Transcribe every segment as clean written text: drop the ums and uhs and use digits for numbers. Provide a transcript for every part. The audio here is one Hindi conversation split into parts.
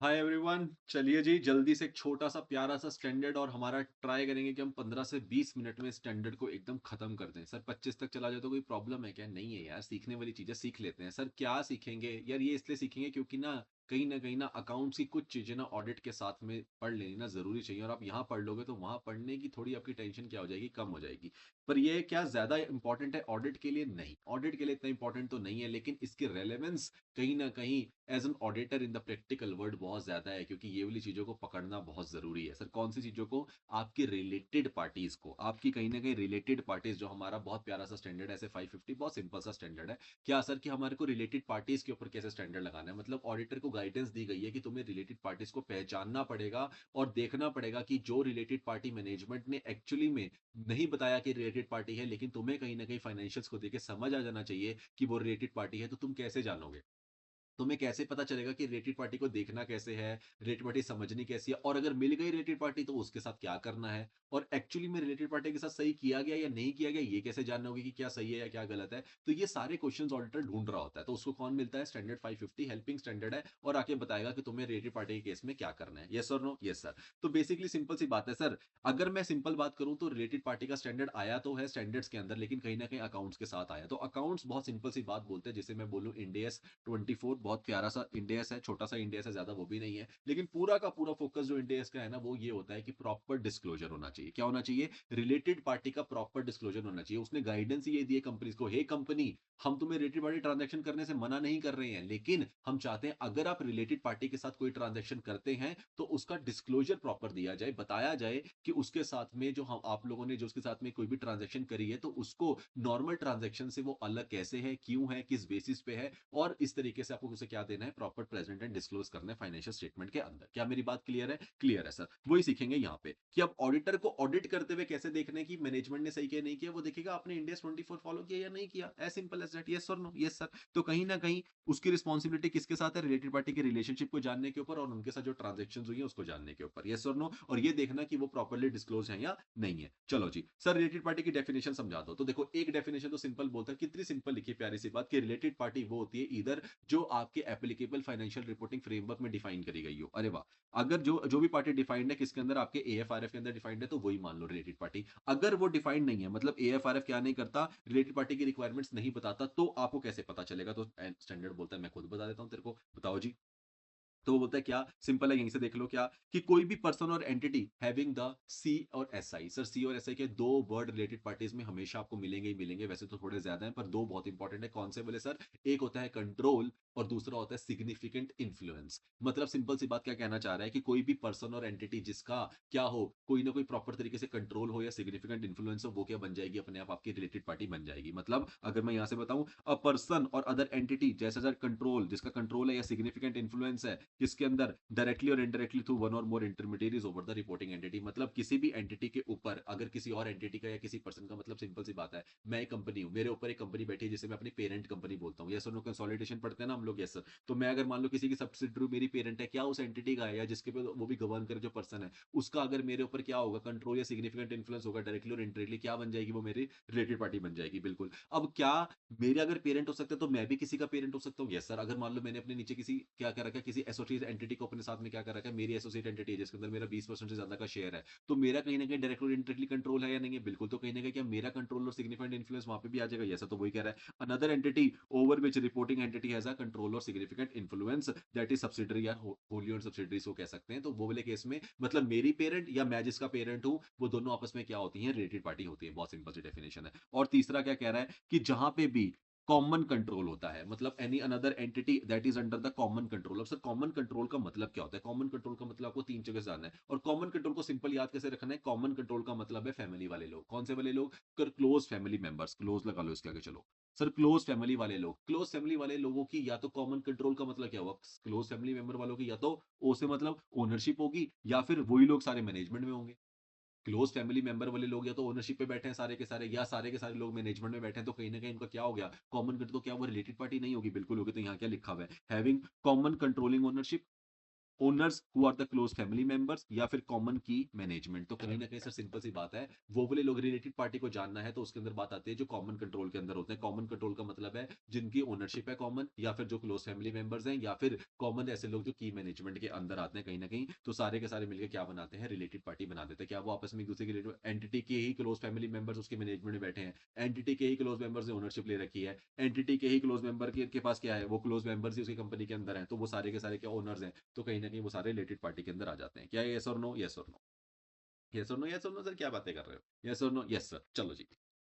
हाय एवरीवन, चलिए जी जल्दी से एक छोटा सा प्यारा सा स्टैंडर्ड और हमारा ट्राई करेंगे कि हम 15 से 20 मिनट में स्टैंडर्ड को एकदम खत्म कर दें। सर 25 तक चला जाए तो कोई प्रॉब्लम है क्या? नहीं है यार, सीखने वाली चीजें सीख लेते हैं। सर क्या सीखेंगे यार? ये इसलिए सीखेंगे क्योंकि ना कहीं ना अकाउंट्स की कुछ चीजें ना ऑडिट के साथ में पढ़ लेनी ना जरूरी चाहिए, और आप यहाँ पढ़ लोगे तो वहां पढ़ने की थोड़ी आपकी टेंशन क्या हो जाएगी, कम हो जाएगी। पर ये क्या ज्यादा इंपॉर्टेंट है ऑडिट के लिए? नहीं, ऑडिट के लिए इतना इंपॉर्टेंट तो नहीं है, लेकिन इसकी रेलेवेंस कहीं ना कहीं as an auditor in the practical world बहुत ज्यादा है, क्योंकि ये वाली चीजों को पकड़ना बहुत जरूरी है। सर कौन सी चीजों को? आपकी रिलेटेड पार्टीज को, आपकी कहीं ना कहीं रिलेटेड पार्टीज, जो हमारा बहुत प्यारा सा स्टैंडर्ड है, ऐसे 550 बहुत सिंपल सा स्टैंडर्ड है। क्या सर कि हमारे को रिलेटेड पार्टीज के ऊपर कैसे स्टैंडर्ड लगाना है? मतलब ऑडिटर को गाइडेंस दी गई है कि तुम्हें रिलेटेड पार्टीज को पहचानना पड़ेगा और देखना पड़ेगा कि जो रिलेटेड पार्टी मैनेजमेंट ने एक्चुअली में नहीं बताया कि रिलेटेड पार्टी है, लेकिन तुम्हें कहीं ना कहीं फाइनेंशियल्स को देके समझ आ जाना चाहिए कि वो रिलेटेड पार्टी है। तो तुम कैसे जानोगे? तुम्हें कैसे पता चलेगा कि रिलेटेड पार्टी को देखना कैसे है, रिलेटेड पार्टी समझनी कैसी है, और अगर मिल गई रिलेटेड पार्टी तो उसके साथ क्या करना है, और एक्चुअली में रिलेटेड पार्टी के साथ सही किया गया या नहीं किया गया, ये कैसे जानना होगा कि क्या सही है या क्या गलत है। तो ये सारे क्वेश्चंस ऑडिटर ढूंढ रहा होता है, तो उसको कौन मिलता है? स्टैंडर्ड 550 हेल्पिंग स्टैंडर्ड है, और आके बताएगा कि तुम्हें रिलेटेड पार्टी के केस में क्या करना है। यस और नो? Yes sir. तो बेसिकली सिंपल सी बात है सर। अगर मैं सिंपल बात करूं तो रिलेटेड पार्टी का स्टैंडर्ड आया तो है स्टैंडर्ड्स के अंदर, लेकिन कहीं ना कहीं अकाउंट्स के साथ आया। तो अकाउंट्स बहुत सिंपल सी बात बोलते हैं, जिसे मैं बोलूं इंडेस 24, बहुत प्यारा सा इंडेक्स है, छोटा सा इंडेक्स है, ज्यादा वो भी नहीं है, लेकिन पूरा का पूरा फोकस जो इंडेक्स का है ना, वो ये होता है कि प्रॉपर डिस्क्लोजर होना चाहिए। क्या होना चाहिए? रिलेटेड पार्टी का प्रॉपर डिस्क्लोजर होना चाहिए। उसने गाइडेंस ये दी है कंपनीज को, हे कंपनी, हम तुम्हें रिलेटेड पार्टी ट्रांजैक्शन करने से मना नहीं कर रहे हैं, लेकिन हम चाहते हैं अगर आप रिलेटेड पार्टी के साथ कोई ट्रांजैक्शन करते हैं तो उसका डिस्क्लोजर प्रॉपर दिया जाए, बताया जाए कि उसके साथ में जो हम आप लोगों ने जो उसके साथ में कोई भी ट्रांजैक्शन करी है तो उसको नॉर्मल ट्रांजैक्शन से वो अलग कैसे है, क्यों है, किस बेसिस पे है, और इस तरीके से आपको उसे क्या देना है? प्रॉपर प्रेजेंट एंड डिस्क्लोज करना है फाइनेंशियल स्टेटमेंट के अंदर। क्या मेरी बात क्लियर है? क्लियर है सर। वही सीखेंगे यहाँ पे कि अब ऑडिटर को ऑडिट करते हुए कैसे देखना है कि मैनेजमेंट ने सही किया नहीं किया। वो देखेगा आपने इंडेक्स 24 फॉलो किया या नहीं किया, as simple as that. Yes और नो? Yes sir. तो कहीं ना कहीं उसकी रिस्पॉन्सिबिलिटी किसके साथ है? रिलेटेड पार्टी की रिलेशनशिप को जानने के ऊपर और उनके साथ जो ट्रांजेक्शन हुई है उसको जानने के ऊपर। यस और नो? और ये देखना कि वो प्रॉपरली डिस्क्लोज है या नहीं है। चलो जी सर, रिलेटेड पार्टी की डेफिनेशन समझा दो। तो देखो, एक डेफिनेशन तो सिंपल बोलता है, कितनी सिंपल लिखी प्यारी सी बात, कि रिलेटेड पार्टी वो होती है इधर जो आपके एप्लीकेबल फाइनेंशियल रिपोर्टिंग फ्रेमवर्क में डिफाइन करी गई हो। अरे वाह! अगर जो जो भी पार्टी डिफाइंड है किसके अंदर, आपके एएफआरएफ के अंदर डिफाइंड है, तो वही मान लो रिलेटेड पार्टी। अगर वो डिफाइंड नहीं है, मतलब एएफआरएफ क्या नहीं करता, रिलेटेड पार्टी की रिक्वायरमेंट्स नहीं बताता, तो आपको कैसे पता चलेगा? तो स्टैंडर्ड बोलता है मैं खुद बता देता हूं तेरे को, बताओ जी। तो वो बोलता है क्या? सिंपल है, यहीं से देख लो क्या, कि कोई भी पर्सन और एंटिटी हैविंग द सी और एस आई। सर सी और एस आई के दो वर्ड रिलेटेड पार्टीज में हमेशा आपको मिलेंगे ही मिलेंगे, वैसे तो थोड़े ज्यादा हैं पर दो बहुत इंपॉर्टेंट है। कौन से बोले सर? एक होता है कंट्रोल और दूसरा होता है सिग्निफिकेंट इन्फ्लुएंस। मतलब सिंपल सी बात क्या कहना चाह रहा है कि कोई भी पर्सन और एंटिटी जिसका क्या हो, कोई ना कोई प्रॉपर तरीके से कंट्रोल हो या सिग्निफिकेंट इन्फ्लुएंस हो, वो क्या बन जाएगी? अपने आप आपकी रिलेटेड पार्टी बन जाएगी। मतलब अगर मैं यहां से बताऊं, अ पर्सन और अदर एंटिटी, जैसे सर कंट्रोल, जिसका कंट्रोल है या सिग्निफिकेंट इन्फ्लुएंस है किसके अंदर, डायरेक्टली और इनडायरेक्टली थ्रू वन और मोर इंटरमीडिएरीज ओवर द रिपोर्टिंग एंटिटी। मतलब किसी भी एंटिटी के ऊपर अगर किसी और एंटिटी का या किसी पर्सन का, मतलब सिंपल सी बात है, मैं एक कंपनी हूं, मेरे ऊपर एक कंपनी बैठी है जिसे मैं अपनी पेरेंट कंपनी बोलता हूँ। यस और नो? कंसोलिडेशन पढ़ते हैं ना हम लोग, यस सर। तो मैं अगर मान लो किसी की सब्सिडरी मेरी पेरेंट है, क्या उस एंटिटी का है या जिसके पे वो भी गवर्न करे जो पर्सन है, उसका अगर मेरे ऊपर क्या होगा, कंट्रोल या सिग्निफिकेंट इन्फ्लुएंस होगा डायरेक्टली और इनडायरेक्टली, क्या बन जाएगी? वो मेरी रिलेटेड पार्टी बन जाएगी। बिल्कुल। अब क्या मेरे अगर पेरेंट हो सकते हैं तो मैं भी किसी का पेरेंट हो सकता हूँ? Yes sir. अगर मान लो मैंने अपने नीचे किसी क्या कर रखा है, किसी एसोसिएट एंटिटी को अपने साथ में क्या कर रखा है, मेरी एसोसिएट एंटिटी है जिसके अंदर मेरा 20% से ज्यादा का शेयर है, तो मेरा कहीं ना कहीं डायरेक्ट और इनडायरेक्टली कंट्रोल है या नहीं है? बिल्कुल। तो कहीं ना कहीं क्या मेरा कंट्रोल और सिग्निफिकेंट इन्फ्लुएंस वहां पे भी आ जाएगा? Yes sir. तो वही कह रहा है, another entity over which reporting entity has a control और significant influence that is subsidiary या होली ओन्ड सब्सिडरी, को कह सकते हैं। तो वो वाले केस में मतलब मेरी पेरेंट या मैं जिसका पेरेंट हूं, वो दोनों आपस में क्या होती हैं? रिलेटेड पार्टी होती है। बहुत सिंपल सी डेफिनेशन है। और तीसरा क्या कह रहा है कि जहां पे भी कॉमन कंट्रोल होता है, मतलब any another entity that is under the common control. अब सर कॉमन कंट्रोल का मतलब क्या होता है? कॉमन कंट्रोल का मतलब आपको तीन जगह से जानना है, और कॉमन कंट्रोल को सिंपल याद कैसे रखना है? कॉमन कंट्रोल का मतलब है फैमिली वाले लोग। कौन से वाले लोग? क्लोज फैमिली मेंबर्स, क्लोज लगा लो इसके आगे, चलो। सर क्लोज फैमिली वाले लोग, क्लोज फैमिली वाले लोगों की या तो कॉमन कंट्रोल का मतलब क्या हुआ? क्लोज फैमिली मेंबर वालों की या तो ओ से मतलब ओनरशिप होगी, या फिर वही लोग सारे मैनेजमेंट में होंगे। क्लोज फैमिली मेंबर वाले लोग या तो ओनरशिप पे बैठे हैं सारे के सारे, या सारे के सारे लोग मैनेजमेंट में बैठे हैं, तो कहीं ना कहीं इनका क्या हो गया? Common control. तो क्या वो रिलेटेड पार्टी नहीं होगी? बिल्कुल होगी। तो यहाँ क्या लिखा हुआ है? Having common controlling ownership owners who are the close family members, या फिर कॉमन की मैनेजमेंट। तो कहीं ना कहीं सर सिंपल सी बात है, वो वाले लोग रिलेटेड पार्टी को जानना है तो उसके अंदर बात आती है जो कॉमन कंट्रोल के अंदर होते हैं। कॉमन कंट्रोल का मतलब है जिनकी ओनरशिप है कॉमन, या फिर जो क्लोज फैमिली मेंबर्स हैं, या फिर कॉमन ऐसे लोग जो की मैनेजमेंट के अंदर आते हैं कहीं ना कहीं। तो सारे के सारे मिलकर क्या बनाते हैं, रिलेटेड पार्टी बना देते हैं। क्या वो आपस में एक दूसरे के रिलेटेड एंटिटी के ही क्लोज फैमिली मेंबर्स उसके मैनेजमेंट में बैठे हैं, एंटिटी के ही क्लोज मेंबर्स ने ओनरशिप ले रखी है, एंटिटी के ही क्लोज मेंबर के पास क्या है, वो क्लोज मेंबर्स ही उसकी कंपनी के अंदर हैं, तो वो सारे के सारे क्या ओनर्स हैं। तो कहीं ना कहीं वो सारे रिलेटेड पार्टी के अंदर आ जाते हैं। क्या यस और नो, यस और नो, यस और नो, यस और नो सर, क्या बातें कर रहे हो, यस और नो, यस सर, चलो जी।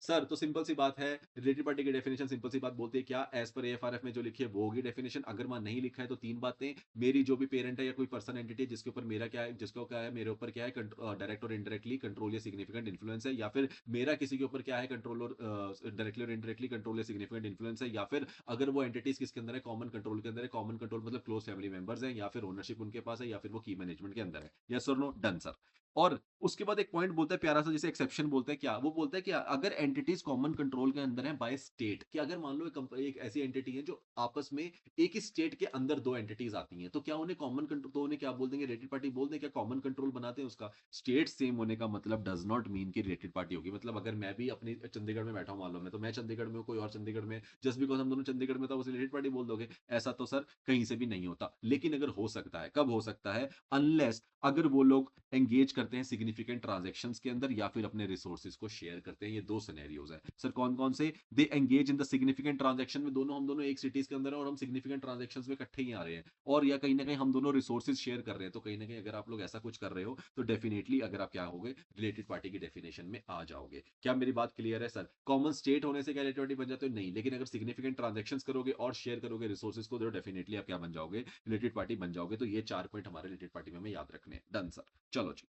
सर तो सिंपल सी बात है, रिलेटेड पार्टी की डेफिनेशन सिंपल सी बात बोलती है क्या, एज पर एएफआरएफ में जो लिखी है वो होगी डेफिनेशन। अगर वहां नहीं लिखा है तो तीन बातें, मेरी जो भी पेरेंट है या कोई पर्सन एंटिटी है जिसके ऊपर मेरा क्या है, जिसको क्या है मेरे ऊपर क्या है, डायरेक्ट और इनडायरेक्टली कंट्रोल या सिग्निफिकेंट इन्फ्लुएंस है, या फिर मेरा किसी के ऊपर क्या है कंट्रोल और डायरेक्टली और इनडायरेक्टली कंट्रोल या सिग्निफिकेंट इन्फ्लुएंस है, या फिर अगर वो एंटिटीज किसके अंदर है, कॉमन कंट्रोल के अंदर है। कॉमन कंट्रोल मतलब क्लोज फैमिली मेंबर्स हैं, या फिर ओनरशिप उनके पास है, या फिर वो की मैनेजमेंट के अंदर है। यस और नो, डन सर। और उसके बाद एक पॉइंट बोलता है प्यारा सा, जिसे एक्सेप्शन बोलते हैं। क्या वो बोलता है कि अगर एंटिटीज कॉमन कंट्रोल के अंदर है बाय स्टेट, कि अगर मान लो एक ऐसी एंटिटी है जो आपस में एक ही स्टेट के अंदर दो एंटिटीज आती हैं, तो क्या उन्हें कॉमन कंट्रोल, तो उन्हें क्या बोल देंगे, रिलेटेड पार्टी बोल देंगे। क्या कॉमन कंट्रोल बनाते हैं उसका। स्टेट सेम होने का मतलब डज नॉट मीन कि रिलेटेड पार्टी होगी। मतलब अगर मैं भी अपनी चंडीगढ़ में बैठा हूं, मान लो मैं, तो मैं चंडीगढ़ में हूं, कोई और चंडीगढ़ में, जस्ट बिकॉज हम दोनों चंडीगढ़ में था उसे रिलेटेड पार्टी बोल दोगे। ऐसा तो सर कहीं से भी नहीं होता। लेकिन अगर हो सकता है, कब हो सकता है, अनलेस अगर वो लोग एंगेज करते हैं सिग्निफिकेंट ट्रांजैक्शंस के अंदर, या फिर अपने रिसोर्सेज को शेयर करते हैं। ये दो सिनेरियोज है सर। कौन कौन से, they engage in the significant transaction में, दोनों हम दोनों एक सिटीज के अंदर हैं और हम सिग्निफिकेंट ट्रांजैक्शंस में इकट्ठे ही आ रहे हैं, और या कहीं ना कहीं हम दोनों रिसोर्सेज शेयर कर रहे हैं। तो कहीं ना कहीं अगर आप लोग ऐसा कुछ कर रहे हो तो डेफिनेटली अगर आप क्या होगे, रिलेटेड पार्टी की डेफिनेशन में आ जाओगे। क्या मेरी बात क्लियर है सर। कॉमन स्टेट होने से क्या रिलेटेड पार्टी बन जाते हो, नहीं। लेकिन अगर सिग्निफिकेंट ट्रांजैक्शंस करोगे और शेयर करोगे रिसोर्सेज को, तो डेफिनेटली आप क्या बन जाओगे, रिलेटेड पार्टी बन जाओगे। तो ये चार पॉइंट हमारे रिलेटेड पार्टी में हमें याद रखने हैं। डन सर, चलो जी।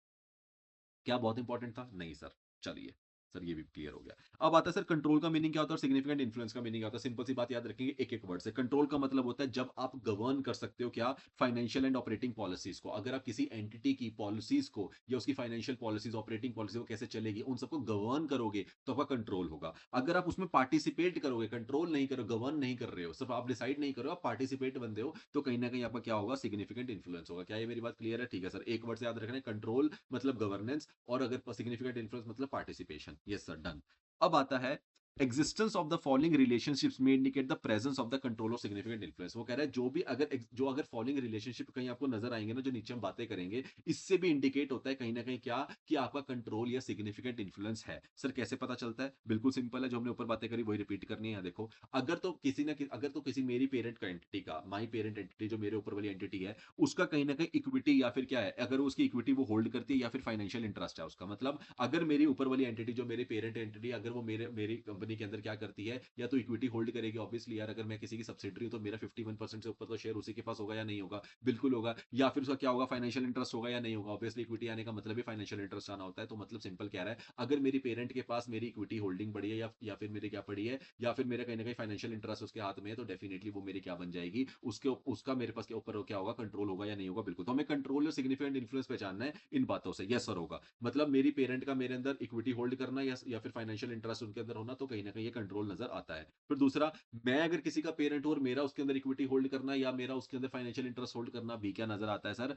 क्या बहुत इंपॉर्टेंट था, नहीं सर। चलिए सर, ये भी क्लियर हो गया। अब आता है सर कंट्रोल का मीनिंग क्या होता है और सिग्निफिकेंट इन्फ्लुएंस का मीनिंग क्या होता है। सिंपल सी बात याद रखेंगे एक एक वर्ड से। कंट्रोल का मतलब होता है जब आप गवर्न कर सकते हो क्या, फाइनेंशियल एंड ऑपरेटिंग पॉलिसीज को। अगर आप किसी एंटिटी की पॉलिसीज को या उसकी फाइनेंशियल पॉलिसीज, ऑपरेटिंग पॉलिसी को कैसे चलेगी, उन सबको गवर्न करोगे तो आपका कंट्रोल होगा। अगर आप उसमें पार्टिसिपेट करोगे, कंट्रोल नहीं करो, गवर्न नहीं कर रहे हो, सिर्फ आप डिसाइड नहीं करो, आप पार्टिसिपेट बनते हो, तो कहीं ना कहीं आपका क्या होगा, सिग्निफिकेंट इन्फ्लुएंस होगा। क्या ये मेरी बात क्लियर है। ठीक है सर, एक वर्ड से याद रखना है, कंट्रोल मतलब गवर्नेंस, और अगर सिग्निफिकेंट इन्फ्लुएंस मतलब पार्टिसिपेशन। Yes sir, done. अब आता है existence of the following relationships में indicate the presence of the control और सिग्निफिकेंट इन्फ्लुएंस। वो कह रहा है जो भी अगर फॉलोइंग रिलेशनशिप कहीं आपको नजर आएंगे ना, जो नीचे हम बातें करेंगे, इससे भी इंडिकेट होता है कहीं ना कहीं क्या, कि आपका कंट्रोल या सिग्निफिकेंट इन्फ्लुएंस है। सर कैसे पता चलता है, बिल्कुल सिंपल है, जो हमने ऊपर बातें करी वही रिपीट करनी है। यहाँ देखो, अगर तो किसी मेरी पेरेंट का एंटिटी का, माई पेरेंट एंटिटी जो मेरे ऊपर वाली एंटिटी है, उसका कहीं ना कहीं इक्विटी या फिर क्या है, अगर उसकी इक्विटी वो होल्ड करती है, या फिर फाइनेंशियल इंटरेस्ट है उसका, मतलब अगर मेरी ऊपर वाली एंटिटी जो मेरी पेरेंट एंटिटी, अगर वो मेरी कंपनी के अंदर क्या करती है, या तो इक्विटी होल्ड करेगी ऑब्वियसली यार। अगर मैं किसी की सब्सिडरी हूं तो मेरा 51% से ऊपर तो शेयर उसी के पास होगा या नहीं होगा, बिल्कुल होगा। या फिर उसका क्या होगा, फाइनेंशियल इंटरेस्ट होगा या नहीं होगा। ऑब्वियसली इक्विटी आने का मतलब ही फाइनेंशियल इंटरेस्ट आना होता है। तो मतलब सिंपल कह रहा है, अगर मेरी पेरेंट के पास मेरी इक्विटी होल्डिंग पड़ी है, या फिर मेरी क्या पड़ी है, या फिर मेरा कहीं ना कहीं फाइनेंशियल इंटरेस्ट उसके हाथ में है, तो डेफिनेटली वो मेरी क्या बन जाएगी, उसके उसका मेरे पास के ऊपर क्या होगा, कंट्रोल होगा या नहीं होगा। बिल्कुल। तो हमें कंट्रोल और सिग्निफिकेंट इन्फ्लुएंस पहचानना है इन बातों से। यस सर होगा, मतलब मेरी पेरेंट का मेरे अंदर इक्विटी होल्ड करना, या फिर फाइनेंशियल इंटरेस्ट उनके अंदर होना, तो कहीं ना कहीं ये कंट्रोल नजर आता है। फिर दूसरा, मैं अगर किसी का पेरेंट हूं और मेरा उसके अंदर इक्विटी होल्ड करना, या मेरा उसके अंदर फाइनेंशियल इंटरेस्ट होल्ड करना, भी क्या नजर आता है सर,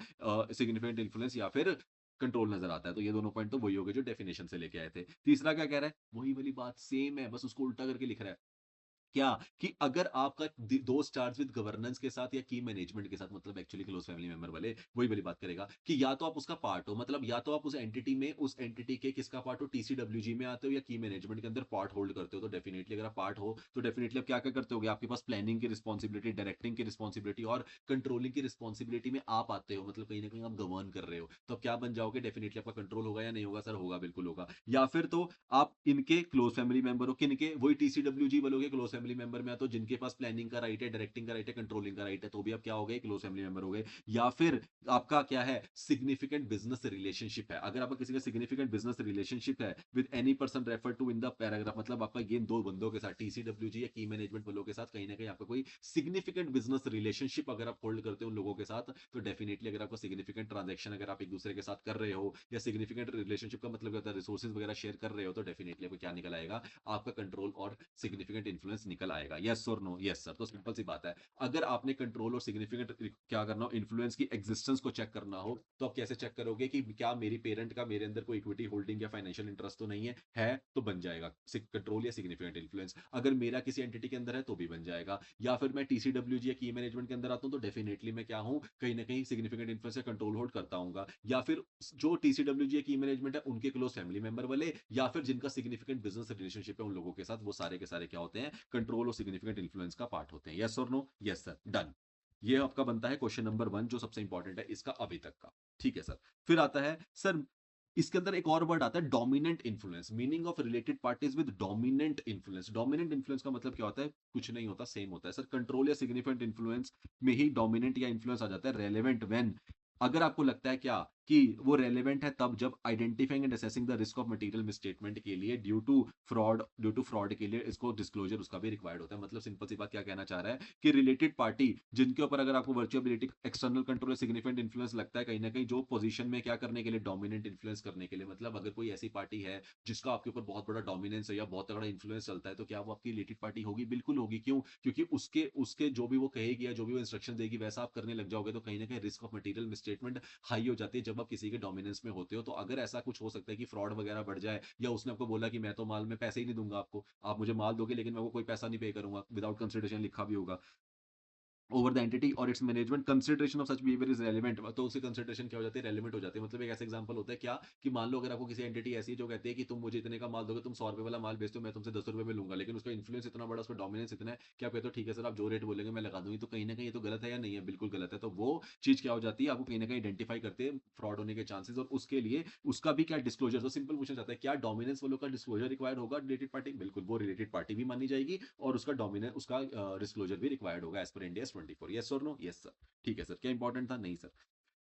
सिग्निफिकेंट इन्फ्लुएंस या फिर कंट्रोल नजर आता है। तो ये दोनों पॉइंट तो वही हो गए जो डेफिनेशन से लेके आए थे। तीसरा क्या कह रहा है, वही वाली बात सेम है, बस उसको उल्टा करके लिख रहा है। क्या, कि अगर आपका दो स्टार्स विद गवर्नेंस के साथ या की मैनेजमेंट के साथ, मतलब एक्चुअली क्लोज फैमिली मेंबर वाले वही वाली बात करेगा, कि या तो आप उसका पार्ट हो, मतलब या तो आप उस एंटिटी में, उस एंटिटी के किसका पार्ट हो, टीसीडब्ल्यूजी में आते हो, या की मैनेजमेंट के अंदर पार्ट होल्ड करते हो। तो डेफिनेटली अगर आप पार्ट हो तो डेफिनेटली आप क्या क्या करते होगे, आपके पास प्लानिंग की रिस्पॉन्सिबिलिटी, डायरेक्टिंग की रिस्पॉन्सिबिलिटी और कंट्रोलिंग की रिस्पॉन्सिबिलिटी में आप आते हो, मतलब कहीं ना कहीं आप गवर्न कर रहे हो। तो आप क्या बन जाओगे, डेफिनेटली आपका कंट्रोल होगा या नहीं होगा सर, होगा, बिल्कुल होगा। या फिर तो आप इनके क्लोज फैमिली मेंबर हो, किनके, वही टीसीडब्ल्यूजी वालों के क्लोज फैमिली मेंबर में आते हो, जिनके पास प्लानिंग का राइट है, डायरेक्टिंग का राइट है, कंट्रोलिंग का राइट है, तो भी आप क्या हो गए, क्लोज फैमिली मेंबर हो गए। या फिर आपका क्या है, सिग्निफिकेंट बिजनेस रिलेशनशिप है, अगर आपका किसी का सिग्निफिकेंट बिजनेस रिलेशनशिप है with any person refer to in the paragraph, मतलब आपका ये दो बंदों के साथ, टीसीडब्ल्यूजी या की मैनेजमेंट वालों के साथ कहीं ना कहीं आपका कोई सिग्निफिकेंट बिजनेस रिलेशनशिप अगर आप होल्ड करते हो उन लोगों के साथ, तो डेफिनेटली अगर आपको सिग्निफिकेंट ट्रांजेक्शन अगर आप एक दूसरे के साथ कर रहे हो, या सिग्निफिकेंट रिलेशनशिप का मतलब होता है रिसोर्सेज वगैरह शेयर कर रहे हो, तो डेफिनेटली आपको क्या निकल आएगा, आपका कंट्रोल और सिग्निफिकेंट इन्फ्लुएंस निकल आएगा। यस और नो? Yes sir. तो सिंपल सी बात है, अगर आपने कंट्रोल और सिग्निफिकेंट क्या करना हो, इन्फ्लुएंस की एग्जिस्टेंस को चेक करना हो, तो आप कैसे चेक करोगे कि क्या मेरी पेरेंट का मेरे अंदर कोई इक्विटी होल्डिंग या फाइनेंशियल इंटरेस्ट तो नहीं है तो बन जाएगा कंट्रोल या सिग्निफिकेंट इन्फ्लुएंस। अगर मेरा किसी एंटिटी के अंदर है तो भी बन जाएगा। या फिर मैं टीसीडब्ल्यूजी या की मैनेजमेंट के अंदर आता हूं तो डेफिनेटली मैं क्या हूं, कहीं ना कहीं सिग्निफिकेंट इन्फ्लुएंस या कंट्रोल होल्ड करता हूँ। या फिर जो टीसीडब्ल्यूजी या की मैनेजमेंट है उनके क्लोज फैमिली मेंबर वाले, या फिर जिनका सिग्निफिकेंट बिजनेस रिलेशनशिप है उन लोगों के साथ, वो सारे के सारे क्या होते हैं, कंट्रोल और सिग्निफिकेंट इन्फ्लुएंस का पार्ट होते हैं। यस और नो? Yes sir. डन। ये आपका बनता है क्वेश्चन नंबर 1 जो सबसे इंपॉर्टेंट है इसका अभी तक का। ठीक है सर। फिर आता है सर, इसके अंदर एक और वर्ड आता है dominant influence. Meaning of related parties with dominant influence. Dominant influence का मतलब क्या होता है? कुछ नहीं होता, सेम होता है सर। कंट्रोल या सिग्निफिकेंट इन्फ्लुएंस में ही डोमिनेंट या इन्फ्लुएंस आ जाता है। रेलेवेंट व्हेन, अगर आपको लगता है क्या कि वो रेलेवेंट है तब, जब identifying and assessing the risk of material misstatement के लिए ड्यू टू फ्रॉड के लिए इसको डिस्क्लोजर उसका भी रिक्वायर्ड होता है। मतलब सिंपल सी बात क्या कहना चाह रहा है कि रिलेटेड पार्टी जिनके ऊपर अगर आपको वर्चुअलिटी एक्सटर्नल कंट्रोल या सिग्निफिकेंट इन्फ्लुएंस लगता है कहीं ना कहीं, जो पोजीशन में क्या करने के लिए, डोमिनेंट इन्फ्लुएंस करने के लिए। मतलब अगर कोई ऐसी पार्टी है जिसका आपके ऊपर बहुत बड़ा डोमिनेंस है या बहुत तगड़ा इन्फ्लुएंस चलता है, तो क्या वो आपकी रिलेटेड पार्टी होगी? बिल्कुल होगी। क्यों? क्योंकि उसके उसके जो भी वो कहेगी या जो भी वो इंस्ट्रक्शन देगी वैसा आप करने लग जाओगे, तो कहीं ना कहीं risk of material misstatement high हो जाती है जब आप किसी के डोमिनेंस में होते हो। तो अगर ऐसा कुछ हो सकता है कि फ्रॉड वगैरह बढ़ जाए, या उसने आपको बोला कि मैं तो माल में पैसे ही नहीं दूंगा आपको, आप मुझे माल दोगे लेकिन मैं वो कोई पैसा नहीं पे करूंगा, विदाउट कंसिडरेशन लिखा भी होगा ओवर द एंटिटी और it's management, consideration of such behaviour is relevant, तो उसकी कंसिडरेशन क्या हो जाती है? रेलेवेंट हो जाती है। मतलब एक ऐसा एग्जांपल होता है क्या, कि मान लो अगर आपको किसी एंटिटी ऐसी है जो कहती है कि तुम मुझे इतने का माल दोगे, तुम 100 रुपए वाला माल बेचते हो, मैं तुमसे 10 रुपए में लूंगा, लेकिन उसका इन्फ्लुएंस इतना बड़ा, उसका डोमिनेंस इतना है कि आप कहते हो ठीक है सर, आप जो रेट बोलेंगे मैं लगा दूंगी। तो कहीं ना कहीं ये तो गलत है या नहीं है? बिल्कुल गलत है। तो वो चीज क्या हो जाती है, आपको कहीं ना कहीं आइडेंटिफाई करते हैं फ्रॉड होने के चांसेस, और उसके लिए उसका भी क्या डिस्क्लोजर। तो सिंपल पूछना चाहता है क्या डोमिनेंस वालों का डिस्क्लोजर रिक्वायर्ड होगा रिलेटेड पार्टी? बिल्कुल, वो रिलेटेड पार्टी भी मानी जाएगी और उसका डोमिनेंस, उसका डिस्क्लोजर भी रिक्वायर्ड होगा एज पर इंडिया 24। यस और नो? Yes sir. ठीक है सर। क्या इंपॉर्टेंट था? नहीं सर।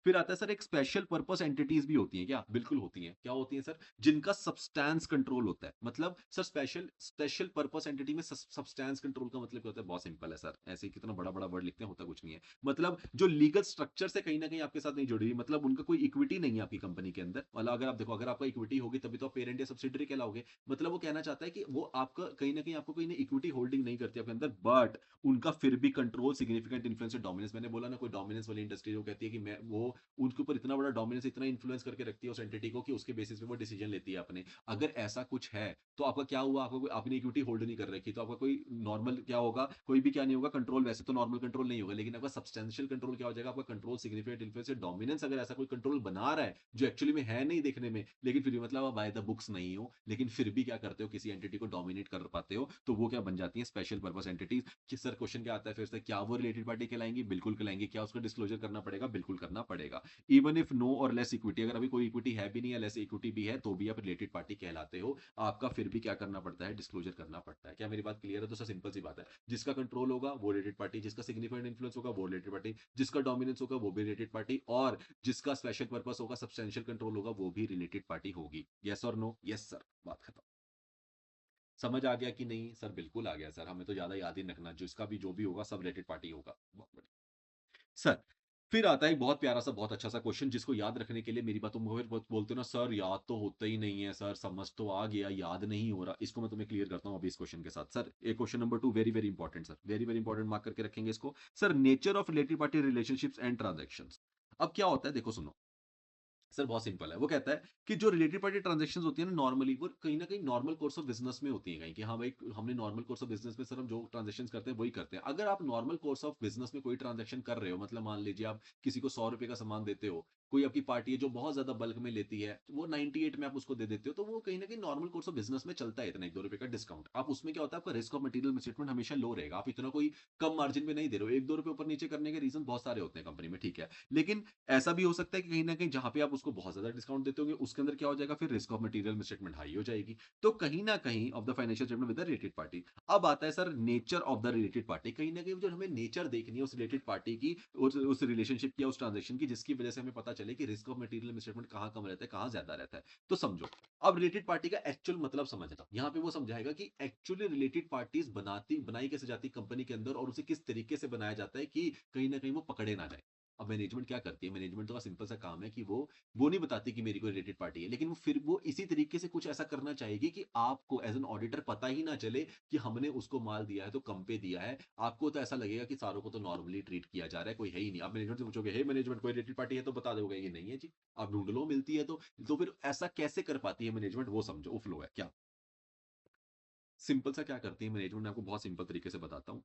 फिर आता है सर, एक स्पेशल पर्पस एंटिटीज भी होती हैं क्या? बिल्कुल होती हैं। क्या होती हैं सर? जिनका सब्सटेंस कंट्रोल होता है। मतलब sir special special purpose entity में सब्सटेंस कंट्रोल का मतलब क्या होता है? बहुत सिंपल है सर, ऐसे ही कितना बड़ा बड़ा वर्ड लिखते हैं, होता कुछ नहीं है। मतलब जो लीगल स्ट्रक्चर से कहीं ना कहीं आपके साथ नहीं जुड़ी हुई, मतलब उनका कोई इक्विटी नहीं है आपकी कंपनी के अंदर। मतलब अगर आप देखो, अगर आपका इक्विटी होगी तभी तो आप पेरेंट या सब्सिडरी कहलाओगे। मतलब वो कहना चाहता है कि वो आपका कहीं ना कहीं, आपको कोई इक्विटी होल्डिंग नहीं करती आपके अंदर, बट उनका फिर भी कंट्रोल, सिग्निफिकेंट इन्फ्लुएंस, डोमिनेंस। मैंने बोला ना, कोई डोमिनेंस वाली इंडस्ट्री जो कहती है कि मैं वो, उनके ऊपर इतना बड़ा डोमिनेंस, इतना इन्फ्लुएंस करके रखती है उस एंटिटी को कि उसके बेसिस पे वो डिसीजन लेती है अपने। अगर ऐसा कुछ है तो आपका क्या हुआ? आपको कोई अपनी इक्विटी होल्ड नहीं कर रखी, तो आपका कोई नॉर्मल क्या होगा? कोई भी क्या नहीं होगा, कंट्रोल। वैसे तो नॉर्मल कंट्रोल नहीं होगा, लेकिन आपका सब्सटेंशियल कंट्रोल क्या हो जाएगा? आपका कंट्रोल, सिग्निफिकेंट इन्फ्लुएंस, डोमिनेंस। अगर ऐसा कोई कंट्रोल बना रहा है जो एक्चुअली में है नहीं देखने में, लेकिन फिर भी, मतलब आप बाय द बुक्स नहीं हो, लेकिन फिर भी क्या करते हो, किसी एंटिटी को डोमिनेट कर पाते हो, तो वो क्या बन जाती है? Special purpose entities. कि सर क्वेश्चन क्या आता है फिर से, क्या वो रिलेटेड पार्टी कहलाएंगी? बिल्कुल कहलाएंगी। क्या उसका डिस्क्लोजर करना पड़ेगा? बिल्कुल करना पड़ेगा। इवन इफ नो और लेस इक्विटी, अगर अभी कोई इक्विटी है भी नहीं या लेस इक्विटी भी है, तो भी आप रिलेटेड पार्टी कहलाते हो। आपका फिर भी क्या करना पड़ता है? डिस्क्लोजर करना पड़ता है। क्या मेरी बात क्लियर है? तो सर सिंपल सी बात है, जिसका कंट्रोल होगा वो रिलेटेड पार्टी, जिसका सिग्निफिकेंट इन्फ्लुएंस होगा वो रिलेटेड पार्टी, जिसका डोमिनेंस होगा वो भी रिलेटेड पार्टी, और जिसका स्पेशल पर्पस होगा, सब्सटेंशियल कंट्रोल होगा, वो भी रिलेटेड पार्टी होगी। यस और नो? Yes sir. बात खत्म। समझ आ गया कि नहीं सर? बिल्कुल आ गया सर। हमें तो ज्यादा याद ही नहीं रखना, जिसका भी जो भी होगा सब रिलेटेड पार्टी होगा। बहुत बढ़िया सर। फिर आता है एक बहुत प्यारा सा, बहुत अच्छा सा क्वेश्चन, जिसको याद रखने के लिए मेरी बात, तुम फिर बोलते हो ना सर याद तो होता ही नहीं है सर, समझ तो आ गया, याद नहीं हो रहा। इसको मैं तुम्हें क्लियर करता हूँ अभी इस क्वेश्चन के साथ। सर एक question number 2 very very important sir, very very important, mark करके रखेंगे इसको। Sir nature of related party relationships and transactions. अब क्या होता है देखो सुनो, सर बहुत सिंपल है। वो कहता है कि जो रिलेटेड पार्टी ट्रांजैक्शंस होती है ना नॉर्मली, वो कहीं ना कहीं नॉर्मल कोर्स ऑफ बिजनेस में होती है, कहीं कि हाँ भाई हमने नॉर्मल कोर्स ऑफ बिजनेस में सर हम जो ट्रांजेक्शन करते हैं वही करते हैं। अगर आप नॉर्मल कोर्स ऑफ बिजनेस में कोई ट्रांजेक्शन कर रहे हो, मतलब मान लीजिए आप किसी को 100 रुपए का सामान देते हो, कोई आपकी पार्टी है जो बहुत ज्यादा बल्क में लेती है, तो वो 98 में आप उसको दे देते हो, तो वो कहीं ना कहीं नॉर्मल कोर्स ऑफ बिजनेस में चलता है, इतना 1-2 रुपए का डिस्काउंट। आप उसमें क्या होता है, आपका रिस्क ऑफ मटेरियल स्टेटमेंट हमेशा लो रहेगा। आप इतना कोई कम मार्जिन में नहीं दे रहे हो। 1-2 रुपए ऊपर नीचे करने के रीजन बहुत सारे होते हैं कंपनी में, ठीक है। लेकिन ऐसा भी हो सकता है कि कहीं ना कहीं जहां पे आप उसको बहुत ज्यादा डिस्काउंट देते होंगे, उसके अंदर क्या हो जाएगा, फिर risk of material statement high हो जाएगी। तो कहीं ना कहीं of the financial statement with the related party. अब आता है sir nature of the related party. कहीं ना कहीं जो हमें नेचर देखनी है उस रिलेटेड पार्टी की, उस रिलेशनशिप की, उस ट्रांजेक्शन की, जिसकी वजह से हमें पता चले कि रिस्क ऑफ मटेरियल स्टेटमेंट कहाँ कम रहता है, कहाँ ज्यादा रहता है। तो समझो, अब रिलेटेड पार्टी का एक्चुअल मतलब समझना, यहाँ पे वो समझाएगा कि एक्चुअली रिलेटेड पार्टीज बनाई कैसे जाती कंपनी के अंदर, और उसे किस तरीके से बनाया जाता है कि कहीं ना कहीं वो पकड़े ना जाए। अब मैनेजमेंट क्या करती है, मैनेजमेंट तो का सिंपल सा काम है कि वो नहीं बताती कि मेरी कोई रिलेटेड पार्टी है, लेकिन वो इसी तरीके से कुछ ऐसा करना चाहेगी कि आपको एज एन ऑडिटर पता ही ना चले कि हमने उसको माल दिया है तो कम पे दिया है। आपको तो ऐसा लगेगा कि सारों को तो नॉर्मली ट्रीट किया जा रहा है, कोई है ही नहीं। आप मैनेजमेंट से पूछोगे, हे मैनेजमेंट कोई रिलेटेड पार्टी है, तो बता दोगे ये नहीं है जी। आप ढूंढ लो, मिलती है तो फिर ऐसा कैसे कर पाती है मैनेजमेंट, वो समझो, वो फ्लो है क्या। सिंपल सा क्या करती है मैनेजमेंट, मैं आपको बहुत सिंपल तरीके से बताता हूँ।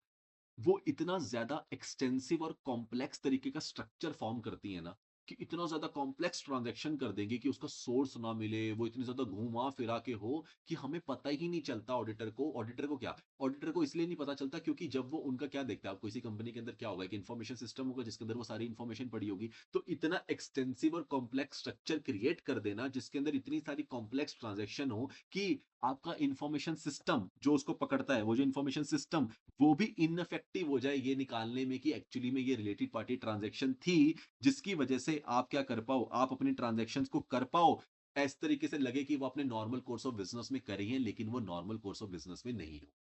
वो इतना ज़्यादा एक्सटेंसिव और कॉम्प्लेक्स तरीके का स्ट्रक्चर फॉर्म करती है ना, कि इतना ज़्यादा कॉम्प्लेक्स ट्रांज़ैक्शन कर देंगी कि उसका सोर्स ना मिले, वो इतनी ज़्यादा घुमा-फिरा के हो कि हमें पता ही नहीं चलता ऑडिटर को क्या? ऑडिटर को इसलिए नहीं पता चलता क्योंकि जब वो उनका क्या देखता है, आप किसी कंपनी के अंदर क्या होगा, एक इन्फॉर्मेशन सिस्टम होगा जिसके अंदर वो सारी इन्फॉर्मेशन पड़ी होगी। तो इतना एक्सटेंसिव और कॉम्प्लेक्स स्ट्रक्चर क्रिएट कर देना जिसके अंदर इतनी सारी कॉम्प्लेक्स ट्रांज़ैक्शन हो कि आपका इन्फॉर्मेशन सिस्टम जो उसको पकड़ता है, वो जो इन्फॉर्मेशन सिस्टम वो भी इनफेक्टिव हो जाए ये निकालने में कि एक्चुअली में ये रिलेटेड पार्टी ट्रांजैक्शन थी, जिसकी वजह से आप क्या कर पाओ, आप अपनी ट्रांजैक्शंस को कर पाओ, इस तरीके से लगे कि वो अपने नॉर्मल कोर्स ऑफ बिजनेस में करी हैं, लेकिन वो नॉर्मल कोर्स ऑफ बिजनेस में नहीं हो।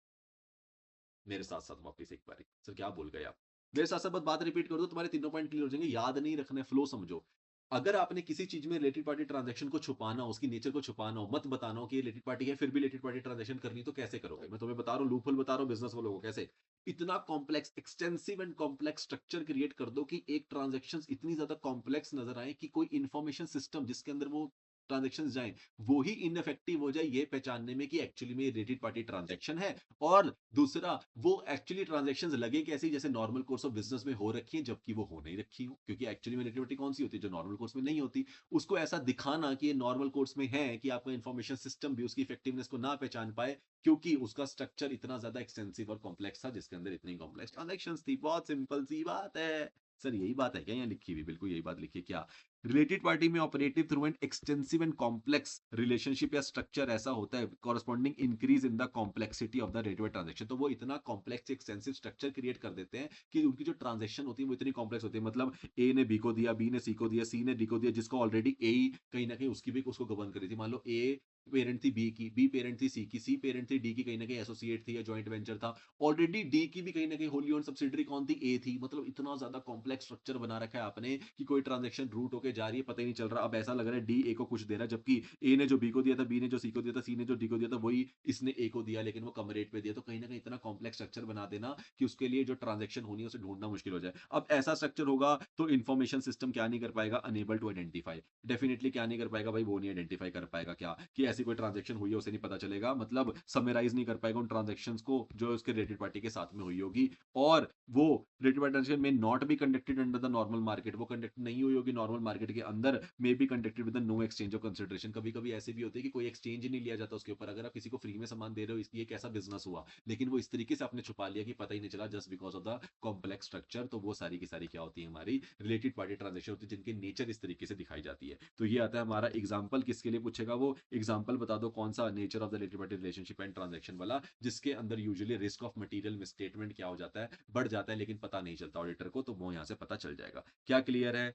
मेरे साथ-साथ वापस एक बारी, सर क्या बोल गए आप? मेरे साथ-साथ बस बात रिपीट कर दो, तुम्हारे तीनों पॉइंट क्लियर हो जाएँगे, याद नहीं रखना है, फ्लो समझो। अगर आपने किसी चीज़ में रिलेटेड पार्टी ट्रांज़ैक्शन को छुपाना हो, उसकी नेचर को छुपाना हो, मत बताना हो कि ये रिलेटेड पार्टी है, फिर भी रिलेटेड पार्टी ट्रांज़ैक्शन करनी है, तो कैसे करोगे? मैं तुम्हें बता रहा हूँ, लूपहोल बता रहा हूँ बिज़नेस वालों को, कैसे? इतना complex, extensive and complex structure create कर दो कि एक ट्रांज़ैक्शंस इतनी ज़्यादा कॉम्प्लेक्स नज़र आए कि कोई इन्फॉर्मेशन सिस्टम जिसके अंदर वो ट्रांज़ैक्शंस जाएँ, वो ही इनइफेक्टिव हो जाए ये पहचानने में कि एक्चुअली में ये रिलेटेड पार्टी ट्रांज़ैक्शन है। और दूसरा, वो एक्चुअली ट्रांज़ैक्शंस लगे कैसी जैसे नॉर्मल कोर्स ऑफ बिज़नेस में हो रखी हैं, जबकि वो हो नहीं रखी हों, क्योंकि एक्चुअली में रिलेटिविटी कौन-सी होती है, जो नॉर्मल कोर्स में नहीं होती। उसको ऐसा दिखाना कि ये नॉर्मल कोर्स में है कि आपका इन्फॉर्मेशन सिस्टम भी उसकी इफेक्टिवनेस को ना पहचान पाए, क्योंकि उसका स्ट्रक्चर इतना ज़्यादा एक्सटेंसिव और कॉम्प्लेक्स था, जिसके अंदर इतनी कॉम्प्लेक्स ट्रांज़ैक्शंस थी। बहुत सिंपल सी बात है। सर यही बात है क्या यहाँ लिखी हुई? बिल्कुल यही बात लिखी है क्या? रिलेटेड पार्टी में operative through an extensive and complex relationship या स्ट्रक्चर ऐसा होता है corresponding increase in the complexity of the related transaction. तो वो इतना कॉम्प्लेक्स एक्सटेंसिव स्ट्रक्चर क्रिएट कर देते हैं कि उनकी जो ट्रांजेक्शन होती है वो इतनी कॉम्प्लेक्स होती है। मतलब ए ने बी को दिया, बी ने सी को दिया, सी ने डी को दिया, जिसको ऑलरेडी ए ही कहीं ना कहीं उसकी भी उसको गवर्न करी थी। मान लो ए पेरेंट थी बी की, बी पेरेंट थी सी की, सी पेरेंट थी डी की, कहीं ना कहीं एसोसिएट थी या जॉइंट वेंचर था। ऑलरेडी डी की भी कहीं ना कहीं होली ओन सब्सिडरी कौन थी, ए थी। मतलब इतना ज्यादा कॉम्प्लेक्स स्ट्रक्चर बना रखा है आपने कि कोई ट्रांजेक्शन रूट होके जा रही है, पता ही नहीं चल रहा। अब ऐसा लग रहा है डी ए को कुछ दे रहा है, जबकि ए ने जो बी को दिया था, बी ने जो सी को दिया था, सी ने जो डी को दिया था, वही इसने ए को दिया, लेकिन वो कम रेट पे दिया। तो कहीं ना कहीं इतना कॉम्प्लेक्स स्ट्रक्चर बना देना कि उसके लिए जो ट्रांजेक्शन होनी है उसे ढूंढना मुश्किल हो जाए। अब ऐसा स्ट्रक्चर होगा तो इन्फॉर्मेशन सिस्टम क्या नहीं कर पाएगा, अनेबल टू आइडेंटिफाई। डेफिनेटली क्या नहीं कर पाएगा भाई, वो नहीं आइडेंटिफाई कर पाएगा क्या कि ऐसी कोई ट्रांजेक्शन हुई है, उसे नहीं पता चलेगा। मतलब समराइज नहीं कर पाएगा उन ट्रांजेक्शंस को जो उसके रिलेटेड पार्टी के साथ में हुई होगी। और वो रिलेटेड पार्टी ट्रांजेक्शन में not be conducted under the normal market, वो कंडक्ट नहीं हुई होगी नॉर्मल मार्केट के अंदर, may be conducted with no exchange of consideration. कभी कभी ऐसे भी होते हैं कि कोई एक्सचेंज ही नहीं लिया जाता उसके ऊपर। अगर आप किसी को फ्री में सामान दे रहे हो, इसकी एक ऐसा बिजनेस हुआ, लेकिन वो इस तरीके से आपने छुपा लिया कि पता ही नहीं चला, just because of the complex structure. तो वो सारी की सारी क्या होती है, हमारी रिलेटेड पार्टी ट्रांजेक्शन होती है, जिनकी नेचर इस तरीके से दिखाई जाती है। तो ये आता है हमारा एग्जाम्पल, किसके लिए पूछेगा, वो एग्जाम्पल बता दो कौन सा, nature of the related party relationship and transaction वाला, जिसके अंदर usually risk of material misstatement क्या हो जाता है, बढ़ जाता है, लेकिन पता नहीं चलता ऑडिटर को। तो वो यहाँ से पता चल जाएगा। क्या क्लियर है?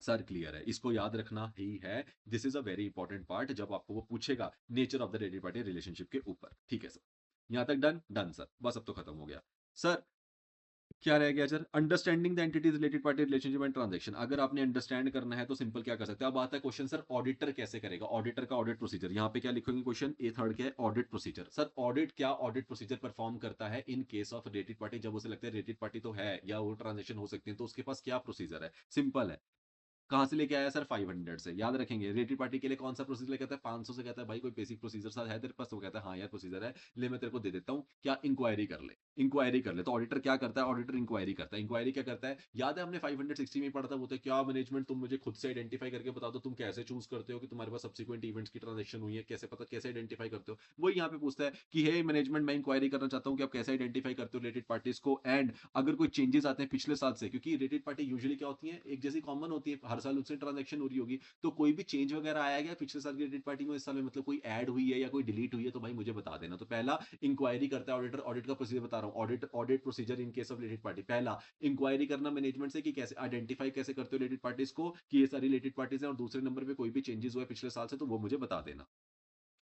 सर क्लियर है, इसको याद रखना ही है। This is a very important part जब आपको वो पूछेगा nature of the related party relationship के ऊपर। ठीक है सर, यहाँ तक डन डन सर, बस अब तो खत्म हो गया। सर क्या रह गया sir, understanding the entities related party relationship and transaction. अगर आपने अंडरस्टैंड करना है तो सिंपल क्या कर सकते हैं। अब आता है क्वेश्चन, सर ऑडिटर कैसे करेगा, ऑडिटर का ऑडिट प्रोसीजर। यहाँ पे क्या लिखोगे क्वेश्चन ए थर्ड क्या है, ऑडिट प्रोसीजर। सर ऑडिट क्या ऑडिट प्रोसीजर परफॉर्म करता है in case of related party, जब उसे लगता है रिलेटेड पार्टी तो है या वो ट्रांजेक्शन हो सकती है, तो उसके पास क्या प्रोसीजर है। सिंपल है, कहाँ से लेके आया सर, 500 से। याद रखेंगे रिलेटेड पार्टी के लिए कौन सा प्रोसीजर लेके आता है, 500 से। कहता है भाई कोई बेसिक प्रोसीजर सा है तेरे पास, तो कहता है हाँ यार प्रोसीजर है, ले मैं तेरे को दे देता हूँ, क्या इंक्वायरी कर ले, इंक्वायरी कर ले। तो ऑडिटर क्या करता है, ऑडिटर इंक्वायरी करता है। इंक्वायरी क्या करता है, याद है हमने 560 में पढ़ा था, वो तो क्या मैनेजमेंट तुम मुझे खुद से आइडेंटिफाई करके बता दो, तुम कैसे चूज करते हो कि तुम्हारे पास सब्सिक्वेंट इवेंट्स की ट्रांजेक्शन हुई है, कैसे पता, कैसे आइडेंटिफाई करते हो। वही यहाँ पे पूछता है कि हे मैनेजमेंट, मैं इंक्वायरी करना चाहता हूँ कि आप कैसे आइडेंटिफाई करते हो रिलेटेड पार्टीज को, एंड अगर कोई चेंजेस आते हैं पिछले साल से, क्योंकि रिलेटेड पार्टी यूजुअली क्या होती है, एक जैसी कॉमन होती है, हर साल उससे ट्रांजेक्शन हो रही होगी। तो कोई भी चेंज वगैरह आया गया पिछले साल की रिलेटेड पार्टी में, इस साल में, मतलब कोई ऐड हुई है या कोई डिलीट हुई है, तो भाई मुझे बता देना। तो पहला इंक्वायरी करता है ऑडिटर, ऑडिट का प्रोसीजर बता रहा हूँ, audit procedure in case of related party. पहला, इंक्वायरी करना मैनेजमेंट से कि कैसे आइडेंटिफाई कैसे करते हो रिलेटेड पार्टीज को कि ये सारी रिलेटेड पार्टीज हैं, और दूसरे नंबर पे कोई भी चेंजेस हुआ है पिछले साल से तो वो मुझे बता देना।